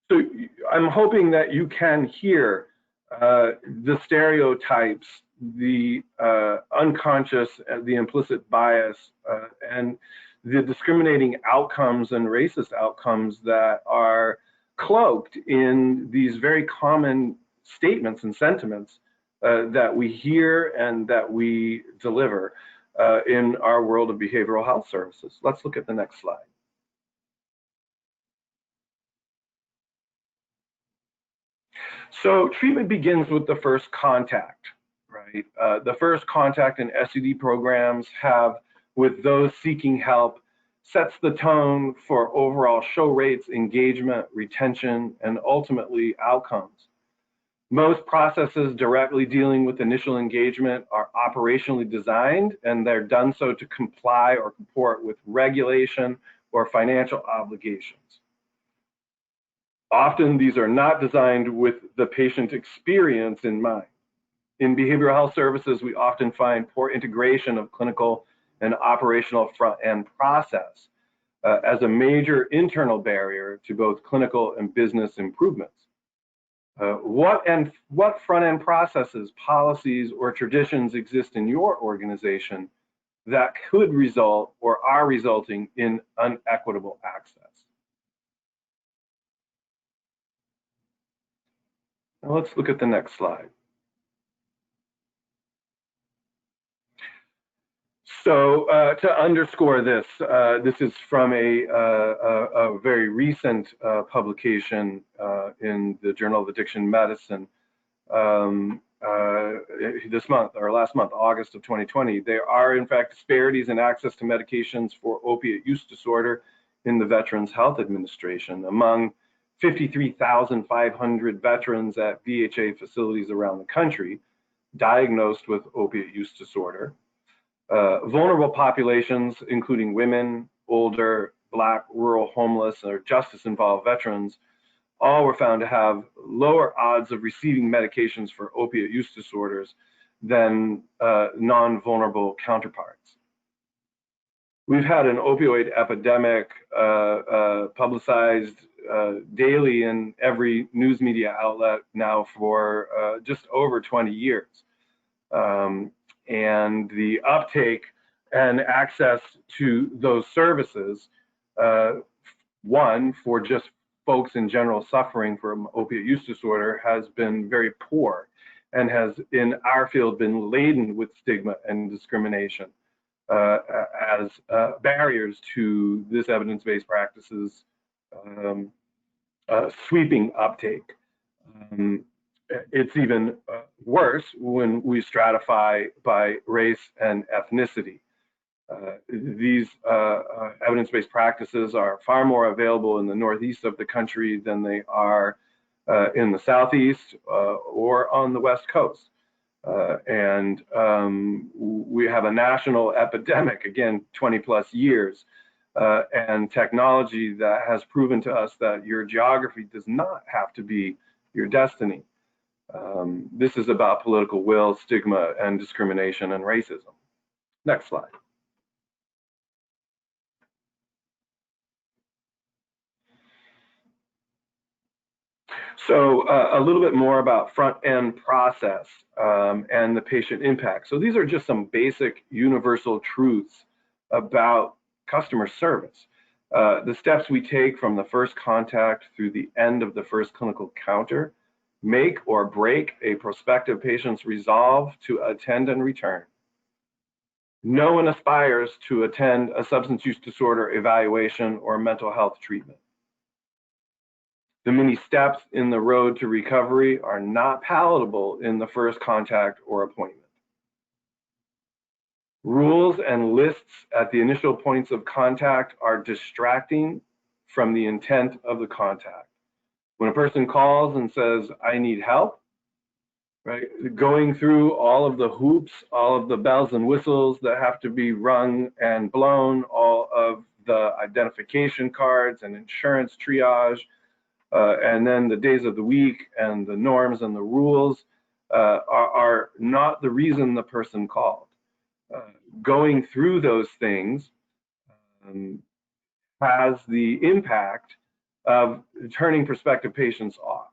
So I'm hoping that you can hear the stereotypes, the unconscious, the implicit bias, and the discriminating outcomes and racist outcomes that are cloaked in these very common statements and sentiments that we hear and that we deliver in our world of behavioral health services. Let's look at the next slide. So treatment begins with the first contact, right? The first contact in SED programs have with those seeking help sets the tone for overall show rates, engagement, retention, and ultimately outcomes. Most processes directly dealing with initial engagement are operationally designed, and they're done so to comply or comport with regulation or financial obligations. Often these are not designed with the patient experience in mind. In behavioral health services, we often find poor integration of clinical and operational front-end process as a major internal barrier to both clinical and business improvements. What front-end processes, policies, or traditions exist in your organization that could result or are resulting in unequitable access? Now let's look at the next slide. So to underscore this, this is from a very recent publication in the Journal of Addiction Medicine this month, or last month, August of 2020. There are, in fact, disparities in access to medications for opiate use disorder in the Veterans Health Administration. Among 53,500 veterans at VHA facilities around the country diagnosed with opiate use disorder, vulnerable populations, including women, older, Black, rural, homeless, or justice-involved veterans, all were found to have lower odds of receiving medications for opiate use disorders than non-vulnerable counterparts. We've had an opioid epidemic publicized daily in every news media outlet now for just over 20 years. And the uptake and access to those services, one, for just folks in general suffering from opiate use disorder, has been very poor and has, in our field, been laden with stigma and discrimination as barriers to this evidence-based practices sweeping uptake. It's even worse when we stratify by race and ethnicity. These evidence-based practices are far more available in the northeast of the country than they are in the southeast or on the west coast. And we have a national epidemic, again, 20 plus years, and technology that has proven to us that your geography does not have to be your destiny. This is about political will, stigma, and discrimination and racism. Next slide. So a little bit more about front-end process and the patient impact. So these are just some basic universal truths about customer service. The steps we take from the first contact through the end of the first clinical encounter make or break a prospective patient's resolve to attend and return. No one aspires to attend a substance use disorder evaluation or mental health treatment. The many steps in the road to recovery are not palatable in the first contact or appointment. Rules and lists at the initial points of contact are distracting from the intent of the contact. When a person calls and says, I need help, right, going through all of the hoops, all of the bells and whistles that have to be rung and blown, all of the identification cards and insurance triage, and then the days of the week and the norms and the rules are not the reason the person called. Going through those things has the impact of turning prospective patients off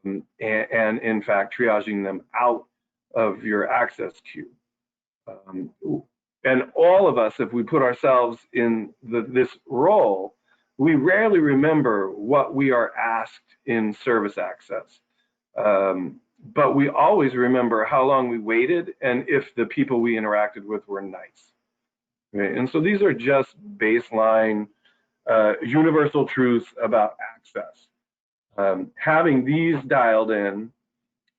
and in fact triaging them out of your access queue. And all of us, if we put ourselves in this role, we rarely remember what we are asked in service access. But we always remember how long we waited and if the people we interacted with were nice. Right? And so these are just baseline universal truths about access. Having these dialed in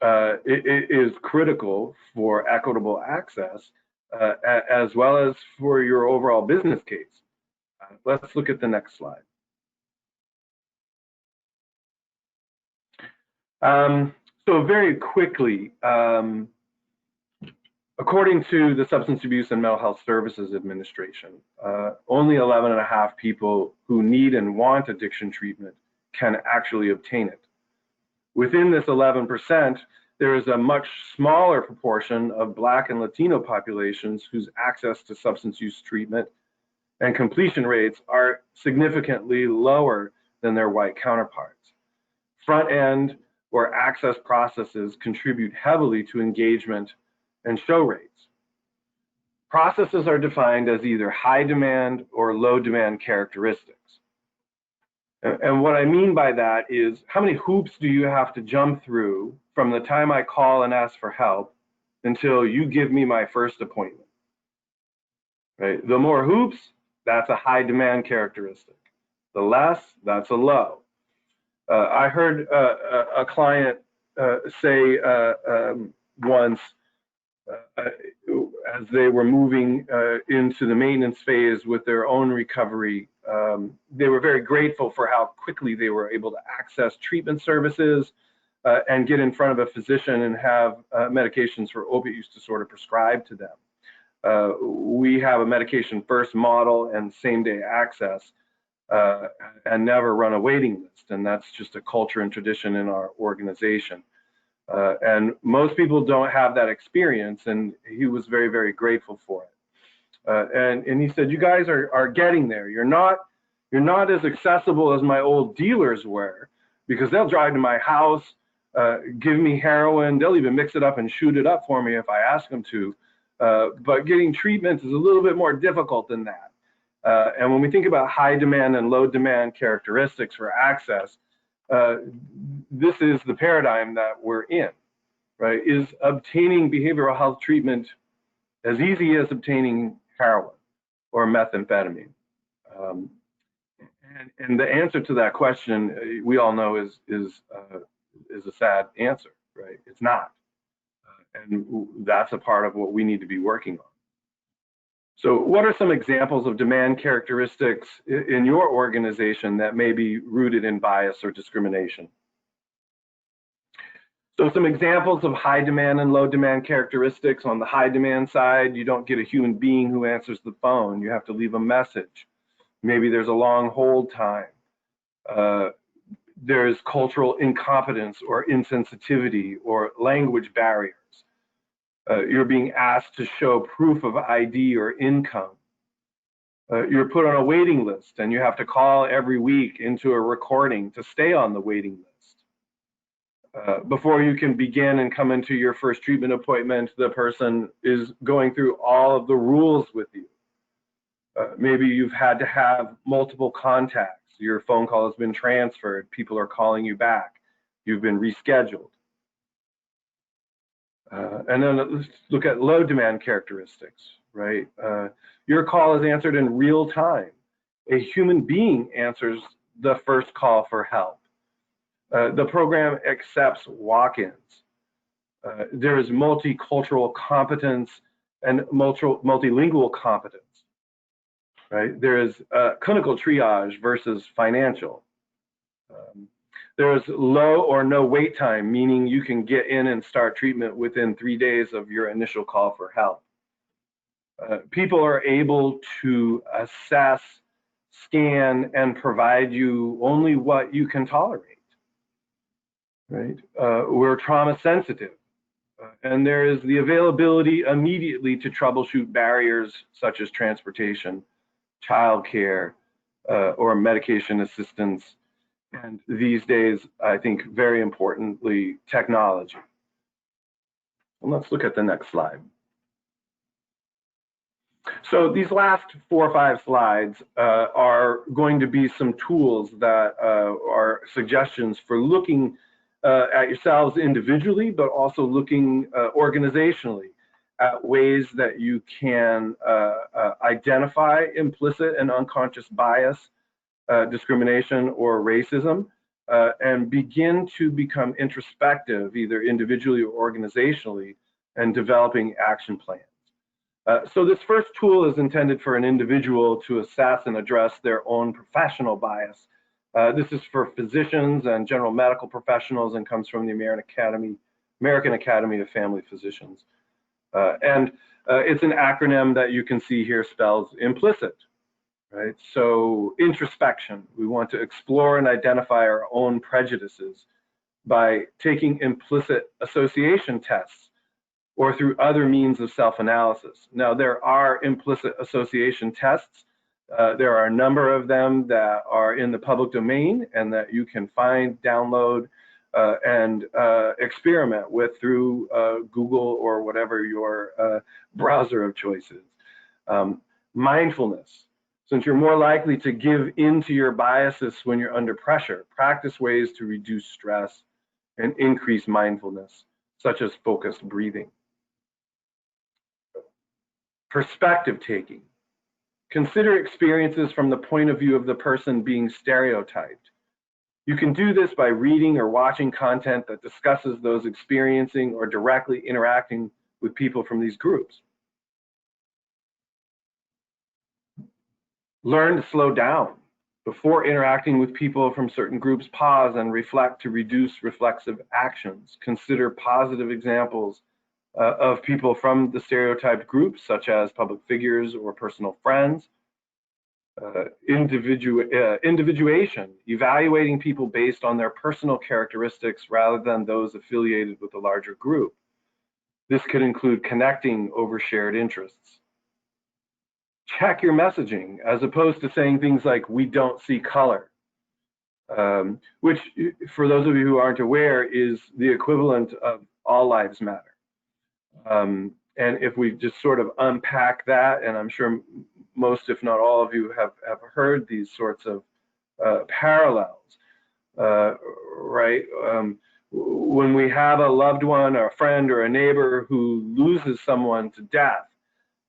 it is critical for equitable access as well as for your overall business case. Let's look at the next slide. So very quickly, according to the Substance Abuse and Mental Health Services Administration, only 11.5 people who need and want addiction treatment can actually obtain it. Within this 11%, there is a much smaller proportion of Black and Latino populations whose access to substance use treatment and completion rates are significantly lower than their white counterparts. Front-end or access processes contribute heavily to engagement and show rates. Processes are defined as either high demand or low demand characteristics. And what I mean by that is, how many hoops do you have to jump through from the time I call and ask for help until you give me my first appointment? right? The more hoops, that's a high demand characteristic. The less, that's a low. I heard a client say once, as they were moving into the maintenance phase with their own recovery, they were very grateful for how quickly they were able to access treatment services and get in front of a physician and have medications for opiate use disorder prescribed to them. We have a medication first model and same day access and never run a waiting list. And that's just a culture and tradition in our organization. And most people don't have that experience, and he was very, very grateful for it. And he said, you guys are getting there. You're not as accessible as my old dealers were, because they'll drive to my house, give me heroin, they'll even mix it up and shoot it up for me if I ask them to. But getting treatment is a little bit more difficult than that. And when we think about high demand and low demand characteristics for access, this is the paradigm that we're in, right? Is obtaining behavioral health treatment as easy as obtaining heroin or methamphetamine? And the answer to that question, we all know, is a sad answer, right? It's not. And that's a part of what we need to be working on. So what are some examples of demand characteristics in your organization that may be rooted in bias or discrimination? So some examples of high demand and low demand characteristics. On the high demand side, you don't get a human being who answers the phone. You have to leave a message. Maybe there's a long hold time. There's cultural incompetence or insensitivity or language barriers. You're being asked to show proof of ID or income. You're put on a waiting list and you have to call every week into a recording to stay on the waiting list. Before you can begin and come into your first treatment appointment, the person is going through all of the rules with you. Maybe you've had to have multiple contacts. Your phone call has been transferred. People are calling you back. You've been rescheduled. And then let's look at low demand characteristics, right? Your call is answered in real time. A human being answers the first call for help. The program accepts walk-ins. There is multicultural competence and multilingual competence, right? There is clinical triage versus financial. There is low or no wait time, meaning you can get in and start treatment within 3 days of your initial call for help. People are able to assess, scan, and provide you only what you can tolerate, right? We're trauma sensitive, and there is the availability immediately to troubleshoot barriers such as transportation, childcare, or medication assistance. And these days, I think very importantly, technology. And let's look at the next slide. So these last 4 or 5 slides are going to be some tools that are suggestions for looking at yourselves individually, but also looking organizationally at ways that you can identify implicit and unconscious bias, discrimination, or racism, and begin to become introspective, either individually or organizationally, and developing action plans. So this first tool is intended for an individual to assess and address their own professional bias. This is for physicians and general medical professionals and comes from the American Academy of Family Physicians. And it's an acronym that you can see here spells implicit. Right? So introspection, we want to explore and identify our own prejudices by taking implicit association tests or through other means of self-analysis. Now, there are implicit association tests. There are a number of them that are in the public domain and that you can find, download, and experiment with through Google or whatever your browser of choice is. Mindfulness. Since you're more likely to give into your biases when you're under pressure, practice ways to reduce stress and increase mindfulness, such as focused breathing. Perspective taking. Consider experiences from the point of view of the person being stereotyped. You can do this by reading or watching content that discusses those experiencing or directly interacting with people from these groups. Learn to slow down. Before interacting with people from certain groups, pause and reflect to reduce reflexive actions. Consider positive examples of people from the stereotyped groups, such as public figures or personal friends. Individuation, evaluating people based on their personal characteristics rather than those affiliated with a larger group. This could include connecting over shared interests. Check your messaging, as opposed to saying things like, "we don't see color," which, for those of you who aren't aware, is the equivalent of "all lives matter." And if we just sort of unpack that, and I'm sure most, if not all of you, have heard these sorts of parallels, right? When we have a loved one, or a friend, or a neighbor who loses someone to death,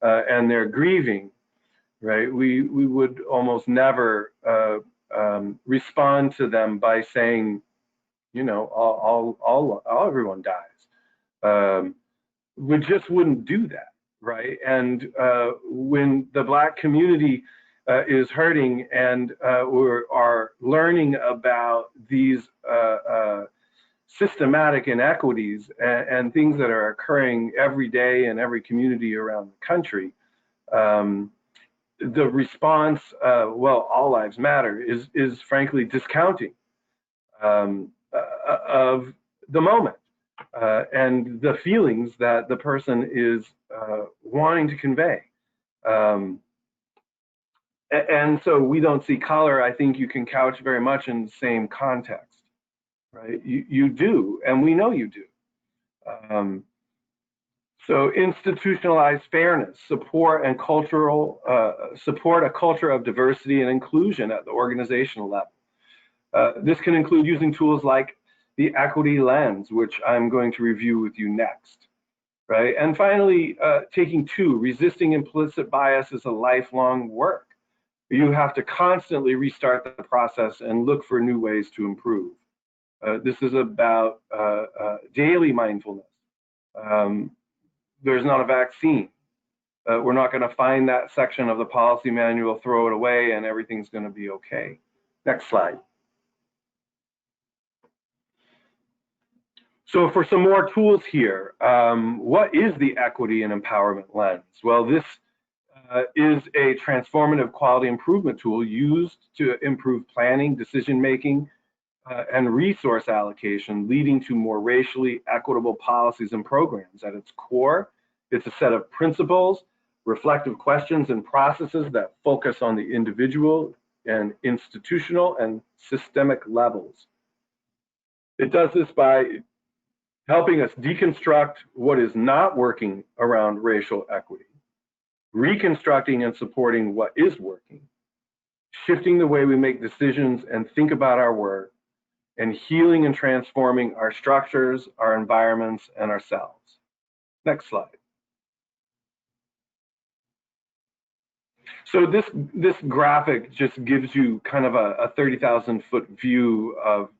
and they're grieving, right? We would almost never respond to them by saying, you know, everyone dies. We just wouldn't do that, right? And when the Black community is hurting, and we are learning about these systematic inequities and things that are occurring every day in every community around the country, the response, well, all lives matter, is frankly discounting of the moment and the feelings that the person is wanting to convey. And so "we don't see color," I think you can couch very much in the same context, right? You do, and we know you do. So institutionalized fairness, support a culture of diversity and inclusion at the organizational level. This can include using tools like the equity lens, which I'm going to review with you next, right? And finally, taking two, resisting implicit bias is a lifelong work. You have to constantly restart the process and look for new ways to improve. This is about daily mindfulness. There's not a vaccine. We're not going to find that section of the policy manual, throw it away, and everything's going to be okay. Next slide. So for some more tools here, what is the equity and empowerment lens? Well, this is a transformative quality improvement tool used to improve planning, decision-making, and resource allocation, leading to more racially equitable policies and programs. At its core, it's a set of principles, reflective questions, and processes that focus on the individual and institutional and systemic levels. It does this by helping us deconstruct what is not working around racial equity, reconstructing and supporting what is working, shifting the way we make decisions and think about our work, and healing and transforming our structures, our environments, and ourselves. Next slide. So this graphic just gives you kind of a 30,000-foot view of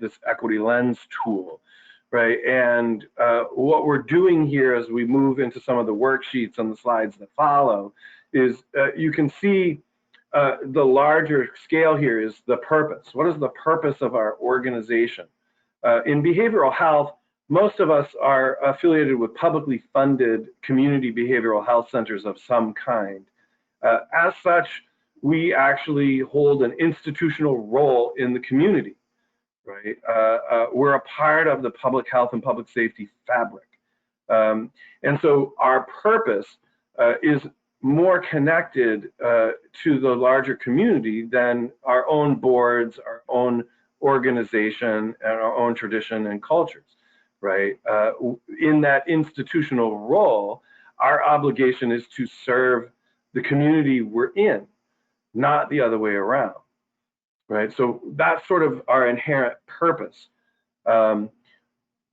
this equity lens tool, right? And what we're doing here as we move into some of the worksheets on the slides that follow is you can see the larger scale here is the purpose. What is the purpose of our organization? In behavioral health, most of us are affiliated with publicly funded community behavioral health centers of some kind. As such, we actually hold an institutional role in the community, right? We're a part of the public health and public safety fabric. And so our purpose is more connected to the larger community than our own boards, our own organization, and our own tradition and cultures, right? In that institutional role, our obligation is to serve the community we're in, not the other way around, right? So that's sort of our inherent purpose.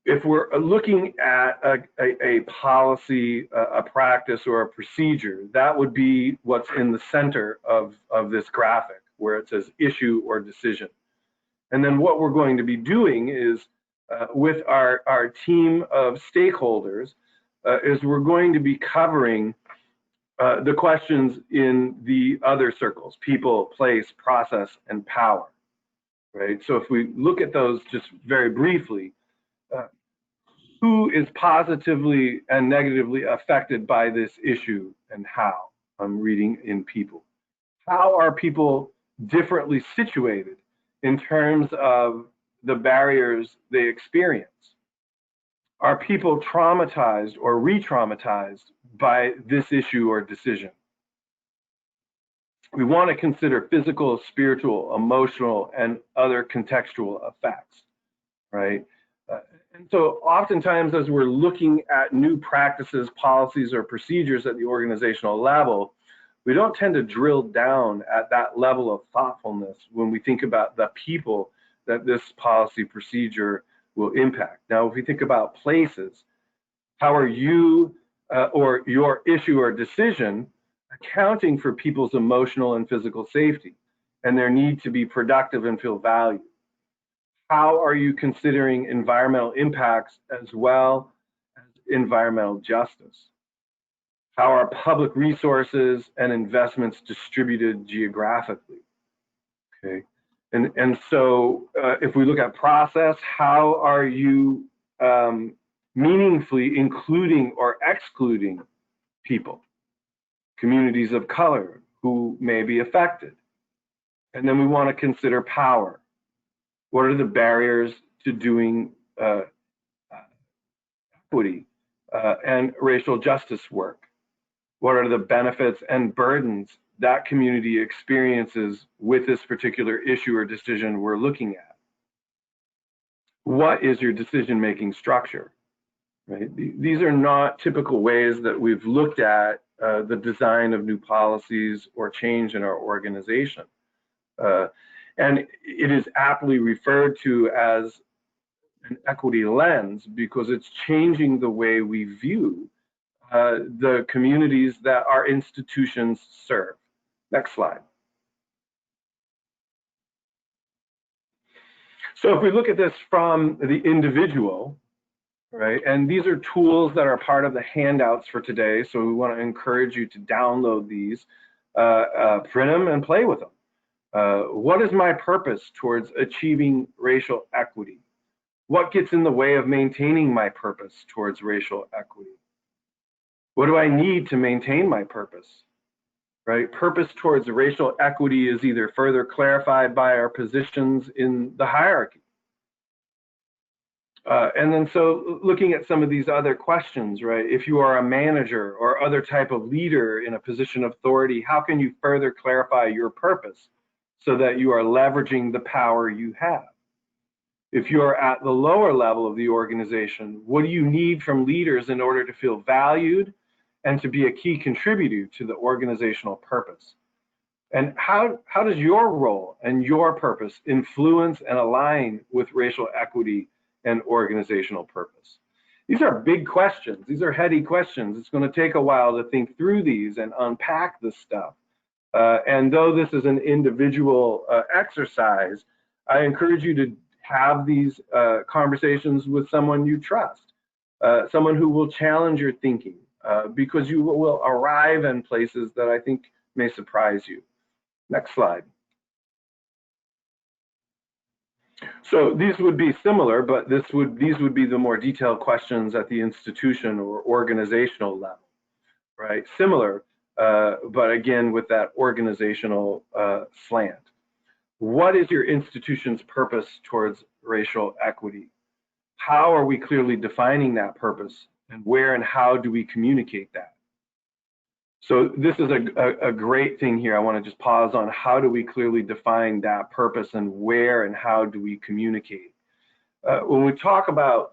if we're looking at a policy, a practice, or a procedure, that would be what's in the center of this graphic, where it says issue or decision. And then what we're going to be doing is, with our team of stakeholders, is we're going to be covering the questions in the other circles: people, place, process, and power, right? So if we look at those just very briefly, who is positively and negatively affected by this issue and how? I'm reading in people. How are people differently situated in terms of the barriers they experience? Are people traumatized or re-traumatized by this issue or decision? We want to consider physical, spiritual, emotional, and other contextual effects, right? And so oftentimes, as we're looking at new practices, policies, or procedures at the organizational level, we don't tend to drill down at that level of thoughtfulness when we think about the people that this policy procedure will impact. Now, if we think about places, how are you or your issue or decision accounting for people's emotional and physical safety and their need to be productive and feel valued? How are you considering environmental impacts as well as environmental justice? How are public resources and investments distributed geographically? Okay, and so if we look at process, how are you meaningfully including or excluding people, communities of color who may be affected? And then we want to consider power. What are the barriers to doing equity and racial justice work? What are the benefits and burdens that community experiences with this particular issue or decision we're looking at? What is your decision-making structure? Right? These are not typical ways that we've looked at the design of new policies or change in our organization. And it is aptly referred to as an equity lens because it's changing the way we view the communities that our institutions serve. Next slide. So if we look at this from the individual, right, and these are tools that are part of the handouts for today, so we want to encourage you to download these, print them, and play with them. What is my purpose towards achieving racial equity? What gets in the way of maintaining my purpose towards racial equity? What do I need to maintain my purpose? Right? Purpose towards racial equity is either further clarified by our positions in the hierarchy. And then so looking at some of these other questions, right? If you are a manager or other type of leader in a position of authority, how can you further clarify your purpose so that you are leveraging the power you have? If you are at the lower level of the organization, what do you need from leaders in order to feel valued and to be a key contributor to the organizational purpose? And how does your role and your purpose influence and align with racial equity and organizational purpose? These are big questions. These are heady questions. It's going to take a while to think through these and unpack this stuff. And though this is an individual exercise, I encourage you to have these conversations with someone you trust, someone who will challenge your thinking, because you will arrive in places that I think may surprise you. Next slide. So these would be similar, but these would be the more detailed questions at the institution or organizational level, right? Similar, but again with that organizational slant. What is your institution's purpose towards racial equity? How are we clearly defining that purpose, and where and how do we communicate that? So this is a great thing here. I want to just pause on how do we clearly define that purpose and where and how do we communicate? When we talk about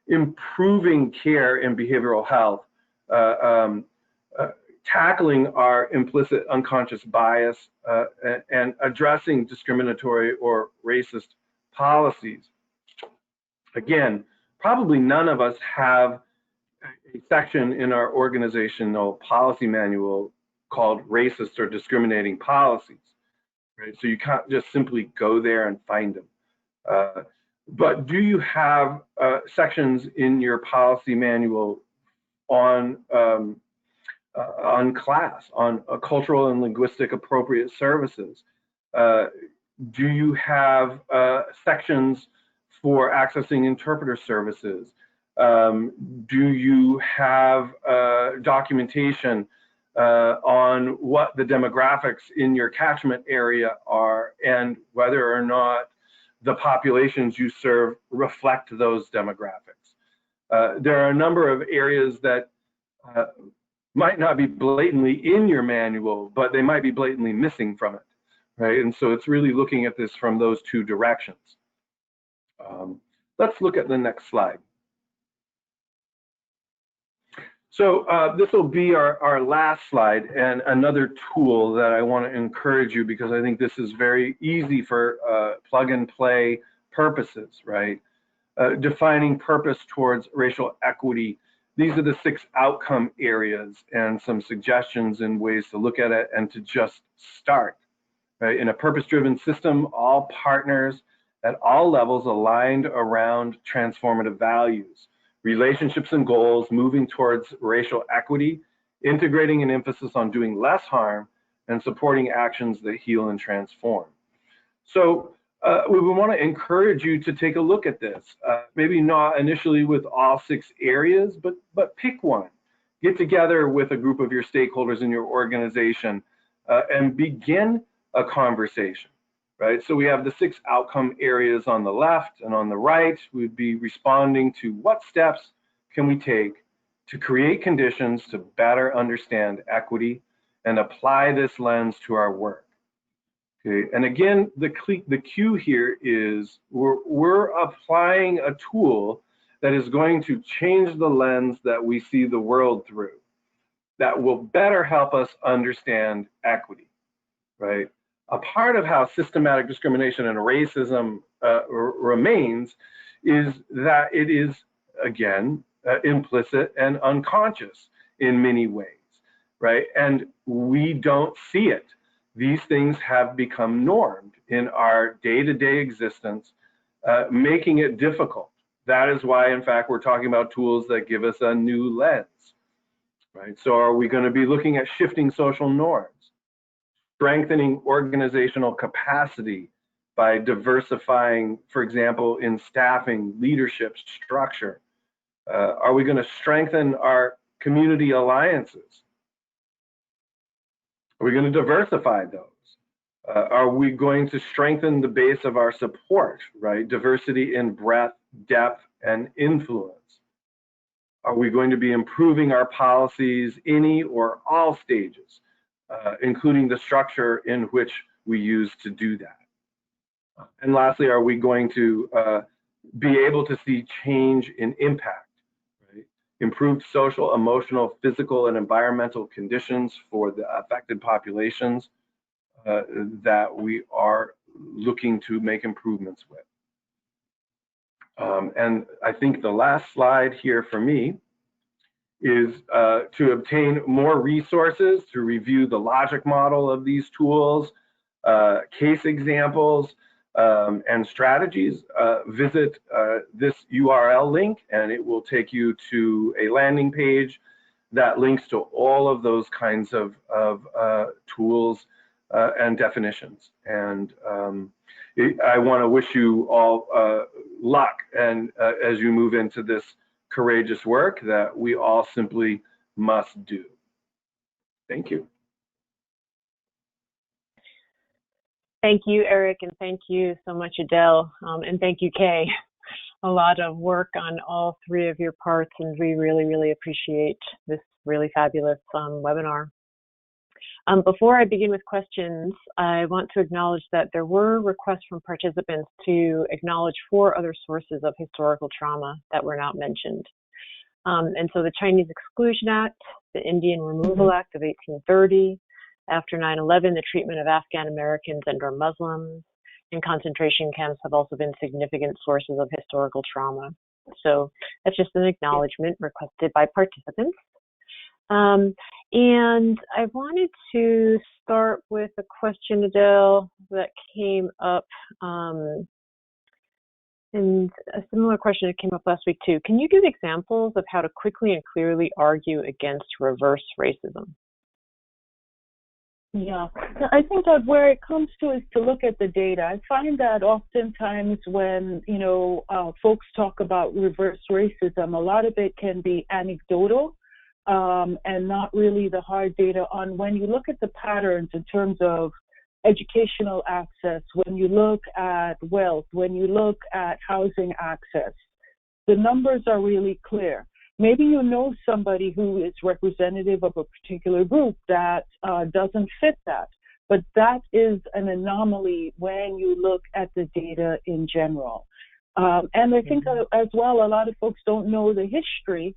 improving care in behavioral health, tackling our implicit unconscious bias and addressing discriminatory or racist policies. Again, probably none of us have a section in our organizational policy manual called racist or discriminating policies, right? So you can't just simply go there and find them. But do you have sections in your policy manual on class, on cultural and linguistic appropriate services? Do you have sections for accessing interpreter services? Do you have documentation on what the demographics in your catchment area are and whether or not the populations you serve reflect those demographics? There are a number of areas that might not be blatantly in your manual, but they might be blatantly missing from it, right? And so it's really looking at this from those two directions. Let's look at the next slide. So this will be our last slide, and another tool that I want to encourage you, because I think this is very easy for plug and play purposes, right? Defining purpose towards racial equity. These are the 6 outcome areas and some suggestions and ways to look at it and to just start, right? In a purpose-driven system, all partners at all levels aligned around transformative values, relationships and goals, moving towards racial equity, integrating an emphasis on doing less harm, and supporting actions that heal and transform. So we would want to encourage you to take a look at this, maybe not initially with all 6 areas, but pick one. Get together with a group of your stakeholders in your organization and begin a conversation, right? So we have the 6 outcome areas on the left, and on the right, we'd be responding to what steps can we take to create conditions to better understand equity and apply this lens to our work. Okay, and again, the cue here is we're applying a tool that is going to change the lens that we see the world through, that will better help us understand equity, right? A part of how systematic discrimination and racism remains is that it is, again, implicit and unconscious in many ways, right? And we don't see it. These things have become normed in our day-to-day existence, making it difficult. That is why, in fact, we're talking about tools that give us a new lens, right? So are we going to be looking at shifting social norms, strengthening organizational capacity by diversifying, for example, in staffing, leadership, structure? Are we going to strengthen our community alliances? Are we going to diversify those? Are we going to strengthen the base of our support, right? Diversity in breadth, depth, and influence. Are we going to be improving our policies any or all stages, including the structure in which we use to do that? And lastly, are we going to be able to see change in impact? Improved social, emotional, physical, and environmental conditions for the affected populations that we are looking to make improvements with. And I think the last slide here for me is to obtain more resources to review the logic model of these tools, case examples, and strategies. Visit this URL link, and it will take you to a landing page that links to all of those kinds of tools and definitions. And I want to wish you all luck, and as you move into this courageous work that we all simply must do. Thank you. Thank you, Eric, and thank you so much, ADÈLE, and thank you, Kay. A lot of work on all 3 of your parts, and we really, really appreciate this really fabulous webinar. Before I begin with questions, I want to acknowledge that there were requests from participants to acknowledge 4 other sources of historical trauma that were not mentioned. And so the Chinese Exclusion Act, the Indian Removal Act of 1830, after 9/11, the treatment of Afghan Americans and/or Muslims in concentration camps have also been significant sources of historical trauma. So that's just an acknowledgement requested by participants. And I wanted to start with a question, ADèLE, that came up, and a similar question that came up last week too. Can you give examples of how to quickly and clearly argue against reverse racism? Yeah, I think that where it comes to is to look at the data. I find that oftentimes when, folks talk about reverse racism, a lot of it can be anecdotal and not really the hard data on when you look at the patterns in terms of educational access, when you look at wealth, when you look at housing access, the numbers are really clear. Maybe you know somebody who is representative of a particular group that doesn't fit that, but that is an anomaly when you look at the data in general. And I think as well, a lot of folks don't know the history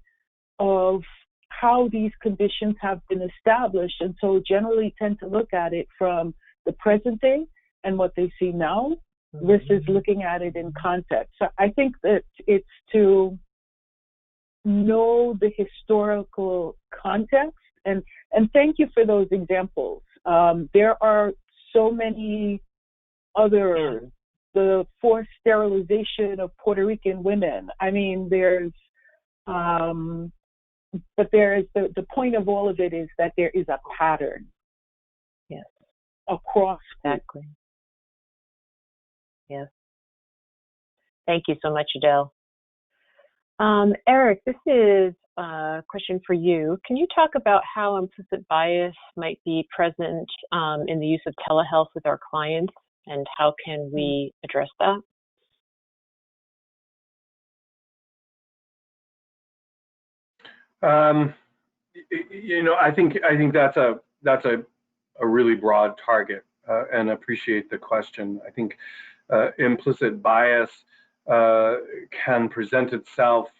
of how these conditions have been established, and so generally tend to look at it from the present day and what they see now versus looking at it in context. So I think that it's to know the historical context, and thank you for those examples. There are so many other, the forced sterilization of Puerto Rican women. I mean, but there is the point of all of it is that there is a pattern. Yes. Across. Exactly. Yes. Thank you so much, ADèLE. Eric, this is a question for you. Can you talk about how implicit bias might be present in the use of telehealth with our clients, and how can we address that? I think that's a really broad target, and appreciate the question. I think implicit bias can present itself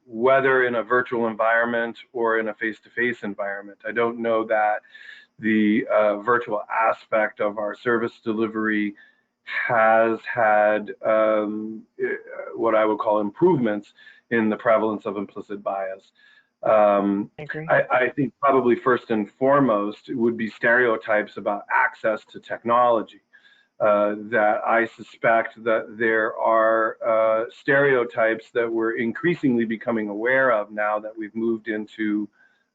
whether in a virtual environment or in a face-to-face environment. I don't know that the virtual aspect of our service delivery has had what I would call improvements in the prevalence of implicit bias. I agree. I think probably first and foremost it would be stereotypes about access to technology. That I suspect that there are stereotypes that we're increasingly becoming aware of now that we've moved into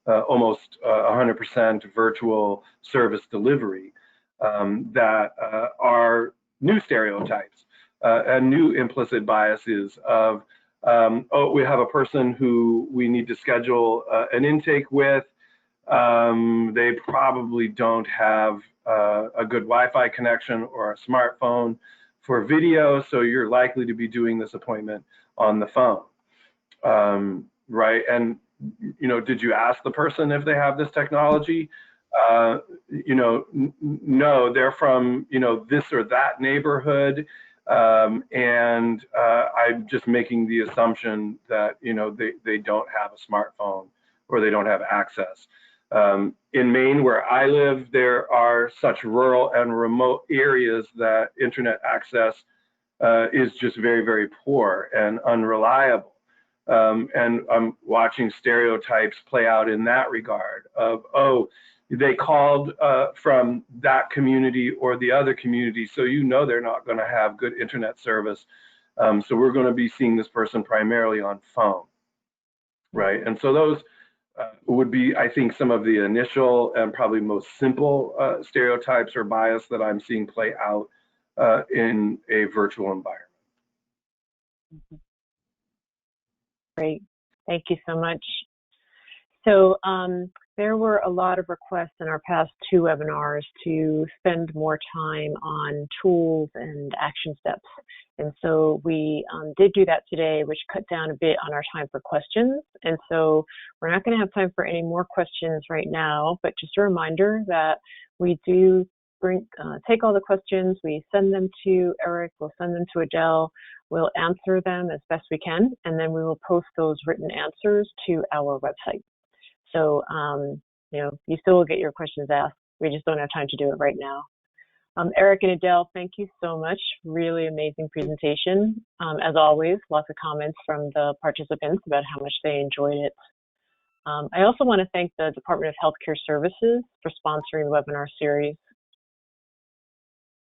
almost 100% virtual service delivery, that are new stereotypes and new implicit biases of, we have a person who we need to schedule an intake with. They probably don't have a good Wi-Fi connection or a smartphone for video, so you're likely to be doing this appointment on the phone, right? And did you ask the person if they have this technology? No, they're from this or that neighborhood, and I'm just making the assumption that they don't have a smartphone or they don't have access. In Maine, where I live, there are such rural and remote areas that internet access is just very, very poor and unreliable. And I'm watching stereotypes play out in that regard of, oh, they called from that community or the other community, so they're not going to have good internet service. So we're going to be seeing this person primarily on phone, right? And so those would be, I think, some of the initial and probably most simple stereotypes or bias that I'm seeing play out in a virtual environment. Great, thank you so much. So there were a lot of requests in our past 2 webinars to spend more time on tools and action steps. And so we did do that today, which cut down a bit on our time for questions. And so we're not going to have time for any more questions right now, but just a reminder that we do take all the questions, we send them to Eric, we'll send them to ADèLE, we'll answer them as best we can, and then we will post those written answers to our website. So, you still will get your questions asked. We just don't have time to do it right now. Eric and ADÈLE, thank you so much. Really amazing presentation. As always, lots of comments from the participants about how much they enjoyed it. I also want to thank the Department of Healthcare Services for sponsoring the webinar series.